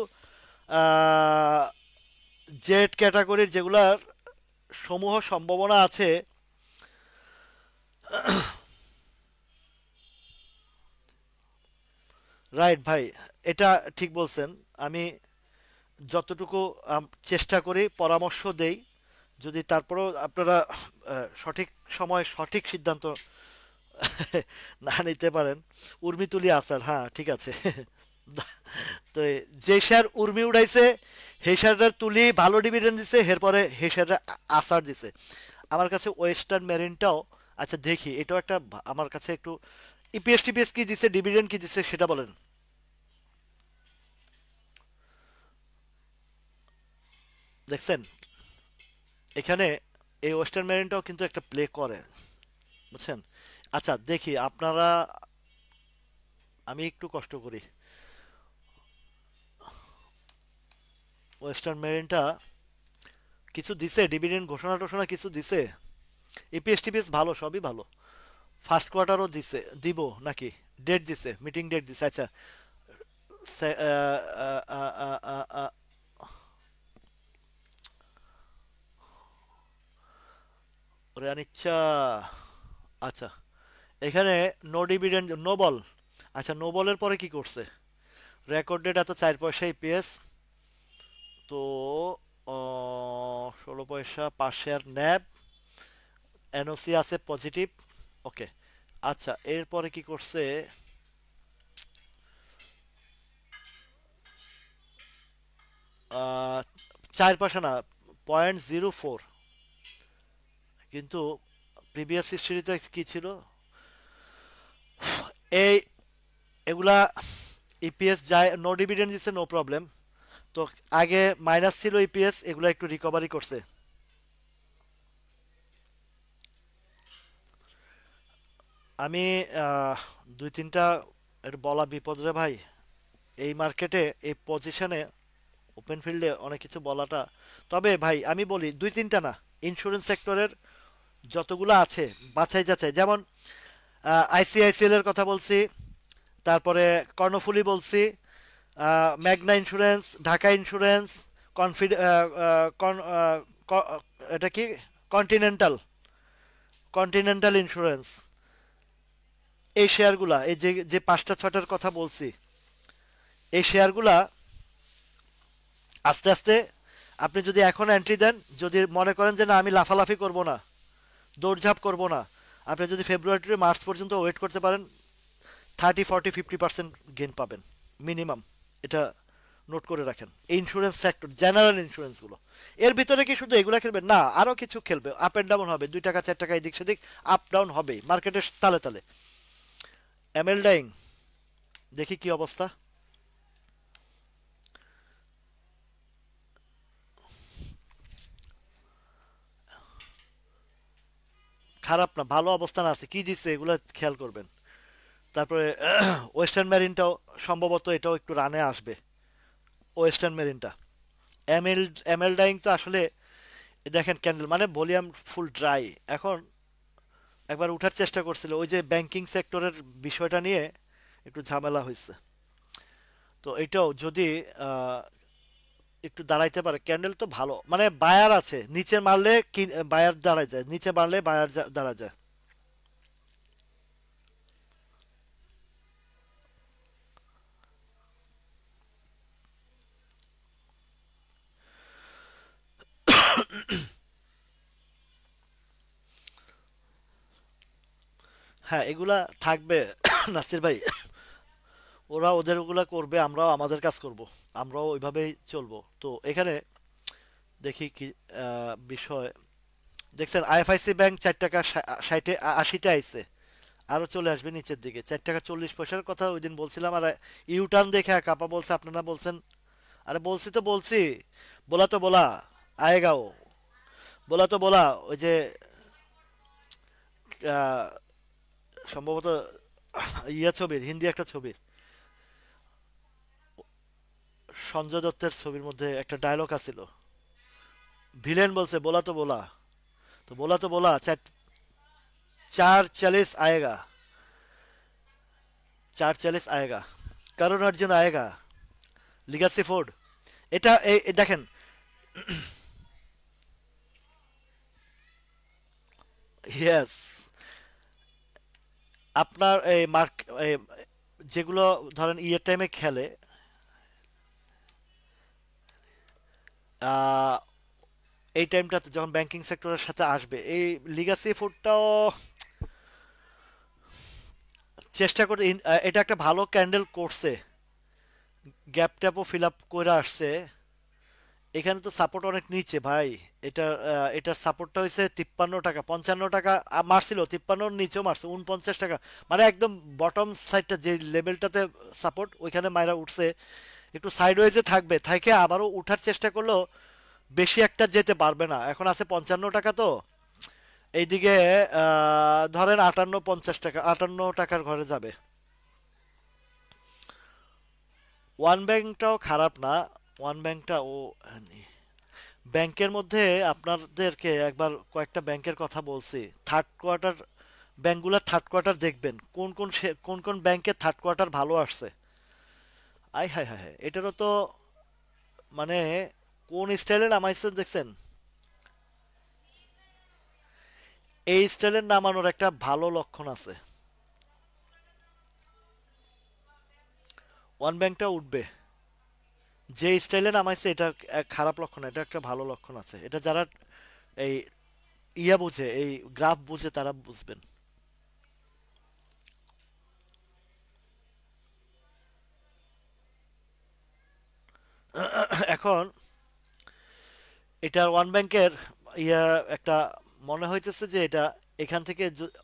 জেড ক্যাটাগরির যেগুলার সমূহ সম্ভাবনা আছে। রাইট ভাই, এটা ঠিক বলছেন। আমি যতটুকু চেষ্টা করি, পরামর্শ দেই, যদি তারপরেও আপনারা সঠিক সময় সঠিক সিদ্ধান্ত না নিতে পারেন। উর্মি তুলি আসার, হ্যাঁ ঠিক আছে। তো যে শেয়ার উর্মি উড়াইছে সেই শেয়ারটার তুলি ভালো ডিভিডেন্ড দিছে, এরপরে সেই শেয়ারটা আসার দিছে। আমার কাছে ওয়েস্টার্ন মেরিনটাও, আচ্ছা দেখি এটাও একটা আমার কাছে একটু ইপিএস টিপিএস কি দিছে, ডিভিডেন্ড কি দিছে সেটা বলেন। দেখছেন এখানে এই ওয়েস্টার্ন মেরিনটাও কিন্তু একটা প্লে করে, বুঝছেন। আচ্ছা দেখি আপনারা, আমি একটু কষ্ট করি। ওয়েস্টার্ন মেরিনটা কিছু দিছে, ডিভিডেন্ড ঘোষণা টোষণা কিছু দিছে। ইপিএস টিপিএস ভালো, সবই ভালো। ফার্স্ট কোয়ার্টারও দিছে, দিব নাকি? ডেট দিছে, মিটিং ডেট দিছে, আচ্ছা। সে- আহ, আহ, আহ, আহ, আহ, আহ, ওরে আনিচ্ছা, আচ্ছা। এখানে নো ডিভিডেন্ড, নো বল। আচ্ছা নো বলের পরে কি করছে? রেকর্ড ডেট এত 4 পয়সা ইপিএস, তো 16 পয়সা 5 শেয়ার ন্যাব, এনওসি আছে পজিটিভ। ওকে, আচ্ছা এরপরে কি করছে? 4 পয়সা না, 0.04। কিন্তু প্রিভিয়াস হিস্ট্রিতে কি ছিল? এই এগুলা ইপিএস যায়, নো ডিভিডেন্ড দিচ্ছে, নো প্রবলেম। তো আগে মাইনাস ছিল ইপিএস, এগুলা একটু রিকভারি করছে। আমি আহ, দুই তিনটা একটু বলা বিপদ রে ভাই, এই মার্কেটে এই পজিশনে ওপেন ফিল্ডে অনেক কিছু বলাটা। তবে ভাই আমি বলি দুই তিনটা না, ইন্স্যুরেন্স সেক্টরের যতগুলো আছে বাছাই যাচাই, যেমন আইসিআইসিএল এর কথা বলছি, তারপরে কর্ণফুলী বলছি, ম্যাগনা ইন্স্যুরেন্স, ঢাকা ইন্স্যুরেন্স, কনফিড এটা কি, কন্টিনেন্টাল, কন্টিনেন্টাল ইন্স্যুরেন্স। এই শেয়ারগুলা, এই যে যে পাঁচটা ছটার কথা বলছি, এই শেয়ারগুলা আস্তে আস্তে আপনি যদি এখন এন্ট্রি দেন, যদি মনে করেন যে না আমি লাফালাফি করব না, দৌড়ঝাঁপ করব না, আপনি যদি ফেব্রুয়ারি মার্চ পর্যন্ত ওয়েট করতে পারেন, 30 40 50% গেন পাবেন মিনিমাম। এটা নোট করে রাখেন। ইন্স্যুরেন্স সেক্টর, জেনারেল ইন্স্যুরেন্সগুলো, এর ভিতরে কি শুধু এগুলা খেলবে না, আরও কিছু খেলবে, আপ অ্যান্ড ডাউন হবে, 2 টাকা 4 টাকা এদিক সেদিক আপ ডাউন হবে মার্কেটের তালে তালে। এমএল ডাইং, দেখি কি অবস্থা। খারাপ না, ভালো অবস্থান আছে, কি দিচ্ছে এগুলো খেয়াল করবেন। তারপরে ওয়েস্টার্ন মেরিনটাও সম্ভবত এটাও একটু রানে আসবে, ওয়েস্টার্ন মেরিনটা। এমএল এমএল ডাইং তো আসলে দেখেন ক্যান্ডেল মানে ভলিউম ফুল ড্রাই এখন। একবার উঠার চেষ্টা করছিল, ওই যে ব্যাংকিং সেক্টরের বিষয়টা নিয়ে একটু ঝামেলা হয়েছে। তো এটাও যদি আহ, একটু দাঁড়াইতে পারে, ক্যান্ডেল তো ভালো, মানে বায়ার আছে, নিচে মারলে বায়ার দাঁড়ায় যায়, নিচে মারলে বায়ার দাঁড়া যায়। হ্যাঁ এগুলা থাকবে। নাসির ভাই, ওরা ওদের ওগুলা করবে, আমরাও আমাদের কাজ করব, আমরাও ওইভাবেই চলবো। তো এখানে দেখি কি বিষয়। দেখছেন আইএফআইসি ব্যাংক 4 টাকা 60 80-তে আইছে, আরো চলে আসবে নিচের দিকে। 4 টাকা 40 পয়সার কথা ওই দিন বলছিলাম, আর ইউটার্ন দেখে কাপা বলছে, আপনারা বলছেন। আরে বলছি তো বলছি, বলা তো বলা, আয়েগাও, বলা তো বলা। ওই যে আহ, সম্ভবত ইয়া ছবির, হিন্দি একটা ছবির, সঞ্জয় দত্তের ছবির মধ্যে একটা ডায়লগ আছিল, ভিলেন বলছে বলা তো বলা, তো বলা তো বলা। चार चालीस आएगा, 440 आएगा, करुण अर्जुन आएगा, লিগাসি ফোর্ড। এটা দেখেন, ইয়েস, আপনার এই মার্ক যেগুলো ধরেন ইয়ের টাইমে খেলে, আহ, এই টাইমটাতে যখন ব্যাংকিং সেক্টরের সাথে আসবে, এই লিগাসি ফুডটাও চেষ্টা করে এটা একটা ভালো ক্যান্ডেল করছে, গ্যাপ ট্যাপও ফিল আপ করে আসছে। এখানে তো সাপোর্ট অনেক নিচে ভাই। এটার সাপোর্টটা হয়েছে 53 টাকা, 55 টাকা মারছিল, 53-র নিচেও মারছে, 49 টাকা, মানে একদম বটম সাইডটা যে লেভেলটাতে সাপোর্ট, ওইখানে মাইরা উঠছে। একটু সাইডওয়েজে থাকবে, থাকে আবারও উঠার চেষ্টা করলেও বেশি একটা যেতে পারবে না। এখন আছে 55 টাকা, তো এইদিকে ধরেন 58-50 টাকা, 58 টাকার ঘরে যাবে। ওয়ান ব্যাংকটাও খারাপ না, ওয়ান ব্যাংকটা ও ব্যাংকের মধ্যে আপনাদেরকে একবার কয়েকটা ব্যাংকের কথা বলছি, থার্ড কোয়ার্টার ব্যাংকগুলোর থার্ড কোয়ার্টার দেখবেন, কোন কোন ব্যাংকের থার্ড কোয়ার্টার ভালো আসছে। আই হাই হাই হাই, এটারও তো মানে কোন স্টাইলে নামাইছে দেখছেন? এই স্টাইলের নামানোর একটা ভালো লক্ষণ আছে, ওয়ান ব্যাংকটা উঠবে। যে স্টাইলে নামাইছে এটা এক খারাপ লক্ষণ না, এটা একটা ভালো লক্ষণ আছে। এটা যারা এই ইয়া বুঝে, এই গ্রাফ বুঝে, তারা বুঝবেন। এখন এটা ওয়ান ব্যাংকের ইয়া একটা মনে হইতেছে যে এটা এখান থেকে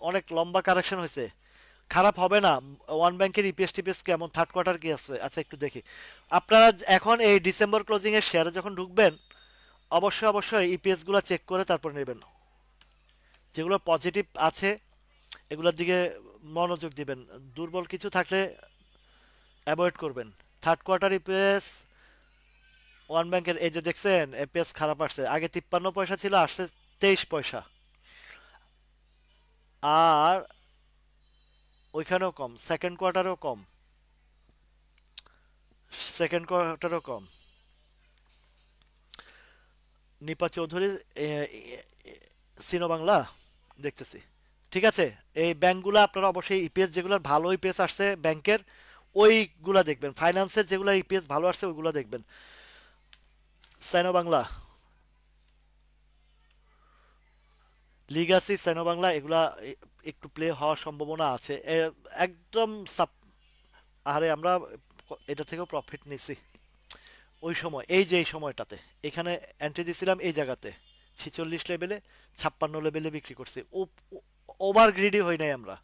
অনেক লম্বা কারেকশন হয়েছে, খারাপ হবে না। ওয়ান ব্যাংকের ইপিএস টিপিএস কেমন, থার্ড কোয়ার্টার কি আছে, আচ্ছা একটু দেখি। আপনারা এখন এই ডিসেম্বর ক্লোজিং এর শেয়ারে যখন ঢুকবেন, অবশ্যই অবশ্যই ইপিএস গুলা চেক করে তারপর নেবেন। যেগুলো পজিটিভ আছে এগুলোর দিকে মনোযোগ দিবেন, দুর্বল কিছু থাকলে অ্যাভয়েড করবেন। থার্ড কোয়ার্টার ইপিএস ওয়ান ব্যাংকের এই যে দেখছেন, এপিএস খারাপ আসছে, আগে 53 পয়সা ছিল, আসছে 23 পয়সা। আর ওইখানেও কম, সেকেন্ড কোয়ার্টারেও কম, সেকেন্ড কোয়ার্টারও কম। নিপা চৌধুরী, এ, এ, সিনো বাংলা দেখতেছি। ঠিক আছে, এই ব্যাংকগুলো আপনারা অবশ্যই ইপিএস যেগুলোর ভালো ইপিএস আসছে ব্যাংকের, ওইগুলা দেখবেন। ফাইন্যান্সের যেগুলো ইপিএস ভালো আসছে ওইগুলো দেখবেন। সাইনো বাংলা, লিগাসি, সাইনো বাংলা, এগুলা একটু প্লে হওয়ার সম্ভাবনা আছে। একদম আরে আমরা এটা থেকেও প্রফিট নিছি ওই সময়, এই যে এই সময়টাতে এখানে এন্ট্রি দিছিলাম এই জায়গাতে 46 লেভেলে, 56 লেভেলে বিক্রি করছি। ওভার গ্রিডি হই নাই আমরা।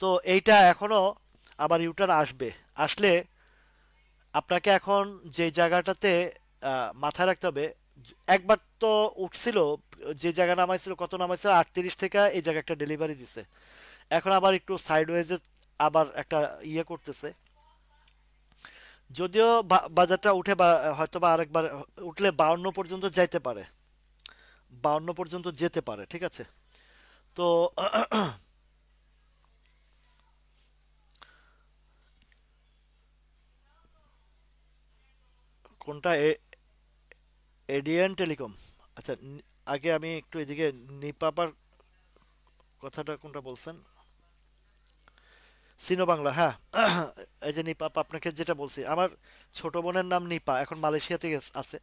তো এইটা এখনো আবার ইউটার্ন আসবে, আসলে আপনাকে এখন যে জায়গাটাতে মাথায় রাখতে হবে, একবার তো উঠছিল, যে জায়গা নামাইছিল, কত নামাইছিল, 38 থেকে এই জায়গায় একটা ডেলিভারি দিছে। এখন আবার একটু সাইডওয়েজে আবার একটা ইয়ে করতেছে। যদিও বাজারটা উঠে বা হয়তো বা আরেকবার উঠলে 52 পর্যন্ত যাইতে পারে, 52 পর্যন্ত যেতে পারে, ঠিক আছে। তো কোনটা, এডিয়ান টেলিকম? আচ্ছা, আগে আমি একটু এদিকে নিপাপার কথাটা কোনটা বলছেন? সিনো বাংলা, হ্যাঁ। এই যে নিপাপ, আপনাকে যেটা বলছি, আমার ছোট বোনের নাম নিপা, এখন মালয়েশিয়াতে আছে,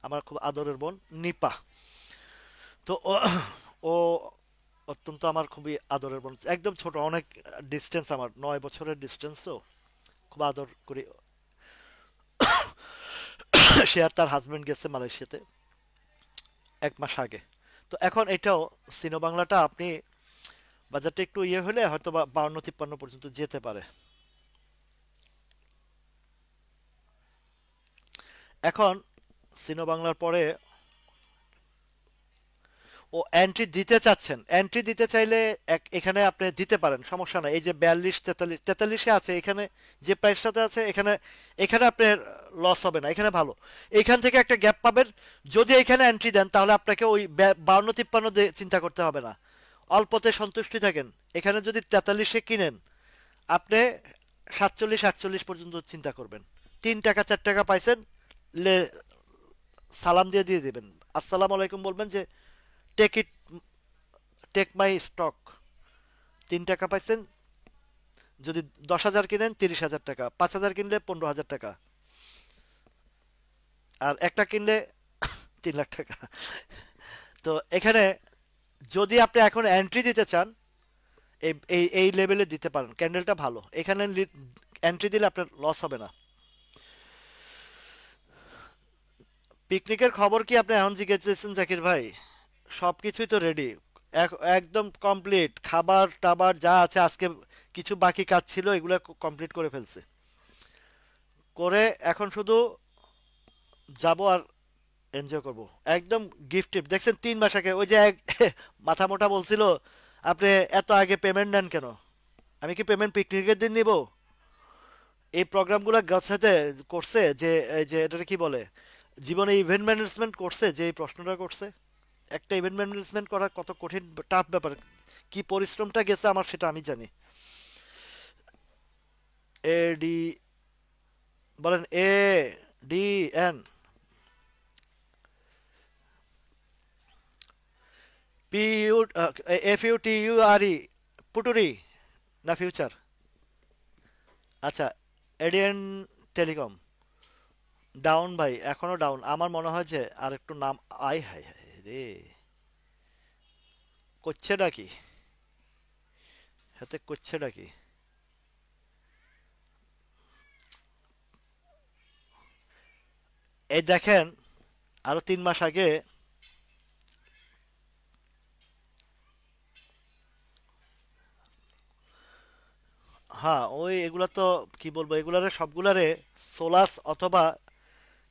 আমার খুব আদরের বোন নিপা। তো ও অত্যন্ত আমার খুবই আদরের বোন, একদম ছোট, অনেক ডিস্টেন্স, আমার 9 বছরের ডিস্টেন্স, তো খুব আদর করি। সে আর তার হাজবেন্ড গেছে মালয়েশিয়াতে 1 মাস আগে। তো এখন এটাও সিনো বাংলাটা আপনি বাজারটা একটু ইয়ে হলে হয়তো বা 52-53 পর্যন্ত যেতে পারে। এখন সিনো বাংলার পরে ও এন্ট্রি দিতে চাচ্ছেন, এন্ট্রি দিতে চাইলে এখানে আপনি দিতে পারেন, সমস্যা নাই। এই যে 42-43-43-এ আছে, এখানে যে প্রাইসটাতে আছে, এখানে এখানে আপনার লস হবে না, এখানে ভালো। এখান থেকে একটা গ্যাপ পাবেন, যদি এখানে এন্ট্রি দেন তাহলে আপনাকে ওই 52-53 চিন্তা করতে হবে না, অল্পতে সন্তুষ্টি থাকেন। এখানে যদি 43-এ কিনেন, আপনি 47-48 পর্যন্ত চিন্তা করবেন। 3 টাকা 4 টাকা পাইছেন, লে সালাম দিয়ে দিয়ে দিবেন, আসসালামু আলাইকুম বলবেন যে take it, take my stock. 3 টাকা পাইছেন, যদি 10,000 কিনেন 30,000 টাকা, 5,000 কিনলে 15,000 টাকা, আর একটা কিনলে 3 লাখ টাকা। তো এখানে যদি আপনি এখন এন্ট্রি দিতে চান, এই এই এই লেভেলে দিতে পারেন, ক্যান্ডেলটা ভালো এখানে। এন্ট্রি দিলে আপনার লস হবে না। পিকনিকের খবর কি আপনি এখন জিজ্ঞেসেন জাকির ভাই? সব কিছুই তো রেডি, একদম কমপ্লিট, খাবার টাবার যা আছে, আজকে কিছু বাকি কাজ ছিল এগুলো কমপ্লিট করে ফেলছে, করে এখন শুধু যাব আর এনজয় করব। একদম গিফট টিফট দেখছেন 3 মাস আগে ওই যে এক মাথা মোটা বলছিল আপনি এত আগে পেমেন্ট নেন কেন, আমি কি পেমেন্ট পিকনিকের দিন নিব? এই প্রোগ্রামগুলো গাছাতে করছে যে, এই যে এটা কি বলে, জীবনে ইভেন্ট ম্যানেজমেন্ট করছে যে এই প্রশ্নটা করছে। একটা ইভেন্ট ম্যানেজমেন্ট করা কত কঠিন, টাফ ব্যাপার, কি পরিশ্রমটা গেছে আমার সেটা আমি জানি। এ ডি, বলেন A D N, P U, F U T U R E, পুটুরি না ফিউচার? আচ্ছা, এডিএন টেলিকম ডাউন ভাই, এখনো ডাউন। আমার মনে হয় যে আর একটু নাম, আই হাই হাই রে, করছেটা কি হাতে, করছেটা কি? এই দেখেন, আরো 3 মাস আগে, হ্যাঁ ওই এগুলা তো কি বলবো, এগুলারে সবগুলারে সোলাস অথবা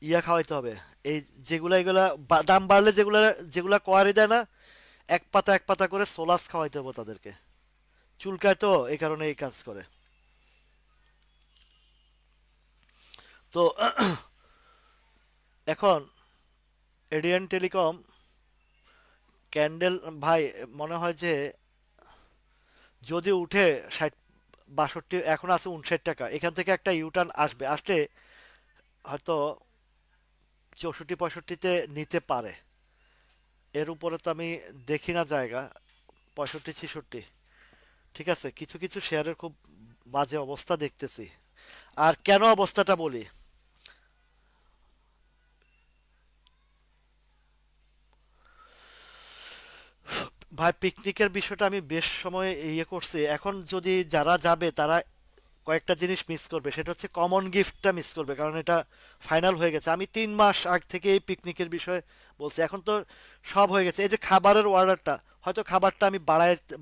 ইয়া খাওয়াইতে হবে। এই যেগুলা এগুলা দাম বাড়লে যেগুলা যেগুলা কোয়ারি দেয় না, এক পাতা এক পাতা করে সোলাস খাওয়াইতে হবে তাদেরকে। চুলকায় তো এই কারণে এই কাজ করে। তো এখন এডিয়ান টেলিকম ক্যান্ডেল ভাই, মনে হয় যে যদি উঠে 60 62, এখন আছে 59 টাকা, এখান থেকে একটা ইউটার্ন আসবে, আসলে হয়তো 64 65-তে নিতে পারে। এর উপরে তো আমি দেখি না জায়গা, 65 66। ঠিক আছে, কিছু কিছু শেয়ারের খুব বাজে অবস্থা দেখতেছি। আর কেন অবস্থাটা বলি, ভাই পিকনিকের বিষয়টা আমি বেশ সময় ইয়ে করছি, এখন যদি যারা যাবে তারা কয়েকটা জিনিস মিস করবে, সেটা হচ্ছে কমন গিফটটা মিস করবে, কারণ এটা ফাইনাল হয়ে গেছে। আমি 3 মাস আগ থেকে এই পিকনিকের বিষয়ে বলছি, এখন তো সব হয়ে গেছে। এই যে খাবারের অর্ডারটা, হয়তো খাবারটা আমি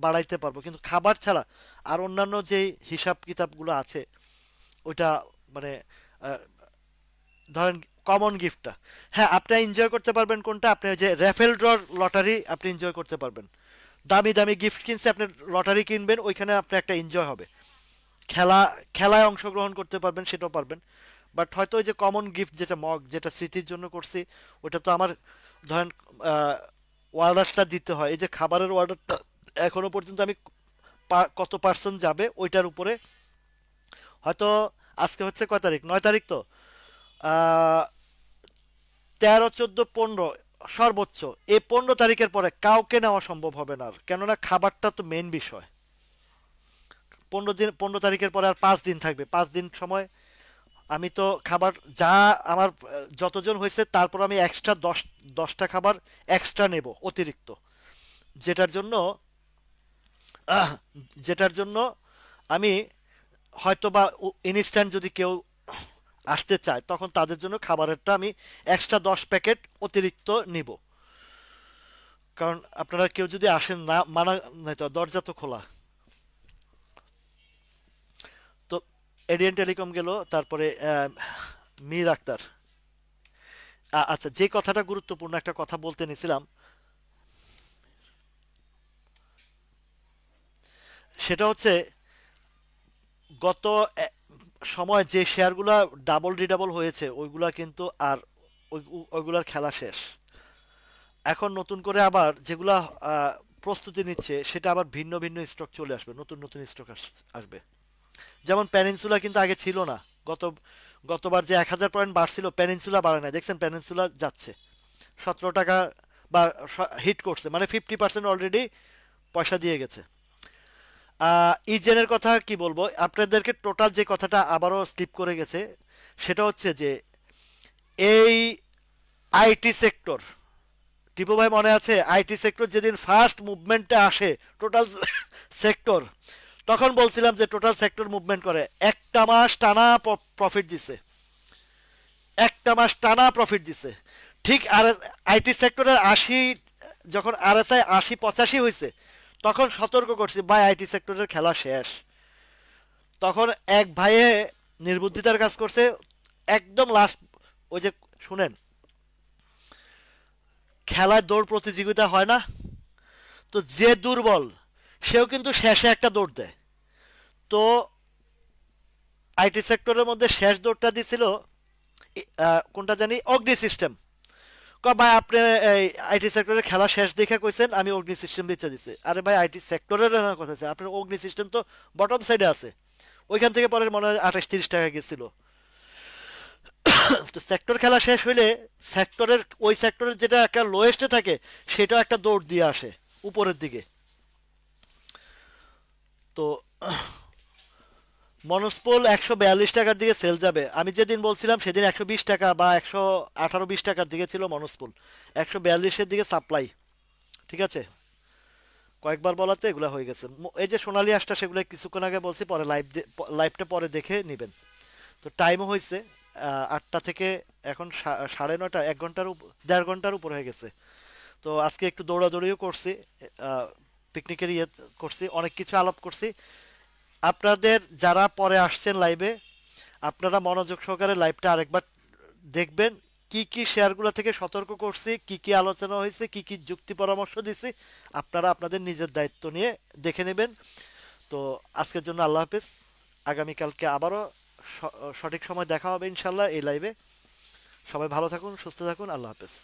বাড়াইতে পারবো, কিন্তু খাবার ছাড়া আর অন্যান্য যে হিসাব কিতাবগুলো আছে ওইটা, মানে আহ, ধরেন কমন গিফটটা, হ্যাঁ আপনি এনজয় করতে পারবেন কোনটা, আপনি ওই যে র্যাফেল ড্রর লটারি আপনি এনজয় করতে পারবেন। দামি দামি গিফট কিনছে, আপনি লটারি কিনবেন, ওইখানে আপনার একটা এনজয় হবে। খেলা, খেলায় অংশগ্রহণ করতে পারবেন, সেটাও পারবেন। বাট হয়তো ওই যে কমন গিফট যেটা মগ, যেটা স্মৃতির জন্য করছি, ওটা তো আমার ধরেন অর্ডারটা দিতে হয়, এই যে খাবারের অর্ডারটা এখনো পর্যন্ত আমি কত পার্সেন্ট যাবে ওইটার উপরে হয়তো। আজকে হচ্ছে কয় তারিখ, 9 তারিখ তো, আহ, 13 14 15 সর্বোচ্চ, এই 15 তারিখের পরে কাউকে নেওয়া সম্ভব হবে না আর, কেননা খাবারটা তো মেন বিষয়। 15 তারিখের পরে আর 5 দিন থাকবে, 5 দিন সময় আমি তো খাবার যা আমার যতজন হয়েছে তারপর আমি এক্সট্রা 10টা খাবার এক্সট্রা নেব অতিরিক্ত, যেটার জন্য আহ, যেটার জন্য আমি হয়তো বা ইনস্ট্যান্ট যদি কেউ আসতে চায় তখন তাদের জন্য খাবারেরটা আমি এক্সট্রা 10 প্যাকেট অতিরিক্ত নিব। কারণ আপনারা কেউ যদি আসেন না, মানা নাই তো, দরজা তো খোলা। তো এডিয়ান টেলিকম গেল, তারপরে মীর আক্তার। আচ্ছা, যে কথাটা গুরুত্বপূর্ণ একটা কথা বলতে নিছিলাম, সেটা হচ্ছে গত সময় যে শেয়ারগুলা ডাবল রিডাবল হয়েছে ওইগুলা কিন্তু আর ওইগুলার খেলা শেষ। এখন নতুন করে আবার যেগুলা প্রস্তুতি নিচ্ছে, সেটা আবার ভিন্ন ভিন্ন স্টক চলে আসবে, নতুন নতুন স্টক আসবে। যেমন প্যানিনসুলা কিন্তু আগে ছিল না। গত গতবার যে 1,000 পয়েন্ট বাড়ছিল, প্যানিনসুলা বাড়ে না, দেখছেন প্যানিনসুলা যাচ্ছে 17 টাকা বা হিট করছে, মানে 50% অলরেডি পয়সা দিয়ে গেছে। ইজেনের কথা কি বলবো আপনাদেরকে, টোটাল যে কথাটা আবারও স্লিপ করে গেছে সেটা হচ্ছে যে এই আইটি সেক্টর, টিপু ভাই মনে আছে আইটি সেক্টর যেদিন ফার্স্ট মুভমেন্টে আসে টোটাল সেক্টর, তখন বলছিলাম যে টোটাল সেক্টর মুভমেন্ট করে, একটা মাস টানা প্রফিট দিছে, একটা মাস টানা প্রফিট দিছে। ঠিক আর আইটি সেক্টরের 80, যখন আরএসআই 80-85 হয়েছে, তখন সতর্ক করছি ভাই আইটি সেক্টরের খেলা শেষ। তখন এক ভাইয়ে নির্বুদ্ধিতার কাজ করছে, একদম লাস্ট, ওই যে শুনেন, খেলায় দৌড় প্রতিযোগিতা হয় না, তো যে দুর্বল সেও কিন্তু শেষে একটা দৌড় দেয়। তো আইটি সেক্টরের মধ্যে শেষ দৌড়টা দিছিল কোনটা জানি, অগ্নি সিস্টেম। ভাই আপনি এই আইটি সেক্টরের খেলা শেষ দেখে কইছেন আমি অগ্নি সিস্টেম বেচে দিছি। আরে ভাই আইটি সেক্টরের কথা আছে, আপনার অগ্নি সিস্টেম তো বটম সাইডে আছে, ওইখান থেকে পরে মনে হয় 28-30 টাকা গেছিল। তো সেক্টর খেলা শেষ হইলে সেক্টরের, ওই সেক্টরের যেটা একটা লোয়েস্টে থাকে সেটা একটা দৌড় দিয়ে আসে উপরের দিকে। তো মনস্পল 142 টাকার দিকে সেল যাবে, আমি যেদিন বলছিলাম সেদিন 120 টাকা বা 118-20 টাকার দিকে ছিল মনস্পল, 142-এর দিকে সাপ্লাই। ঠিক আছে, কয়েকবার বলাতে এগুলো হয়ে গেছে। এই যে সোনালী আঁশটা, সেগুলো কিছুক্ষণ আগে বলছি, পরে লাইভটা পরে দেখে নেবেন। তো টাইমও হয়েছে 8টা থেকে এখন 9:30, 1 ঘন্টার 1.5 ঘন্টার উপর হয়ে গেছে। তো আজকে একটু দৌড়াদৌড়িও করছি, পিকনিকের ইয়ে করছি, অনেক কিছু আলাপ করছি। আপনাদের যারা পরে আসছেন লাইভে, আপনারা মনোযোগ সহকারে লাইভটা আরেকবার দেখবেন, কি কি শেয়ারগুলো থেকে সতর্ক করছি, কি কি আলোচনা হয়েছে, কি কি যুক্তি পরামর্শ দিছি, আপনারা আপনাদের নিজের দায়িত্ব নিয়ে দেখে নেবেন। তো আজকের জন্য আল্লাহ হাফেজ। আগামীকালকে আবারও সঠিক সময় দেখা হবে ইনশাল্লাহ এই লাইভে। সবাই ভালো থাকুন, সুস্থ থাকুন, আল্লাহ হাফেজ।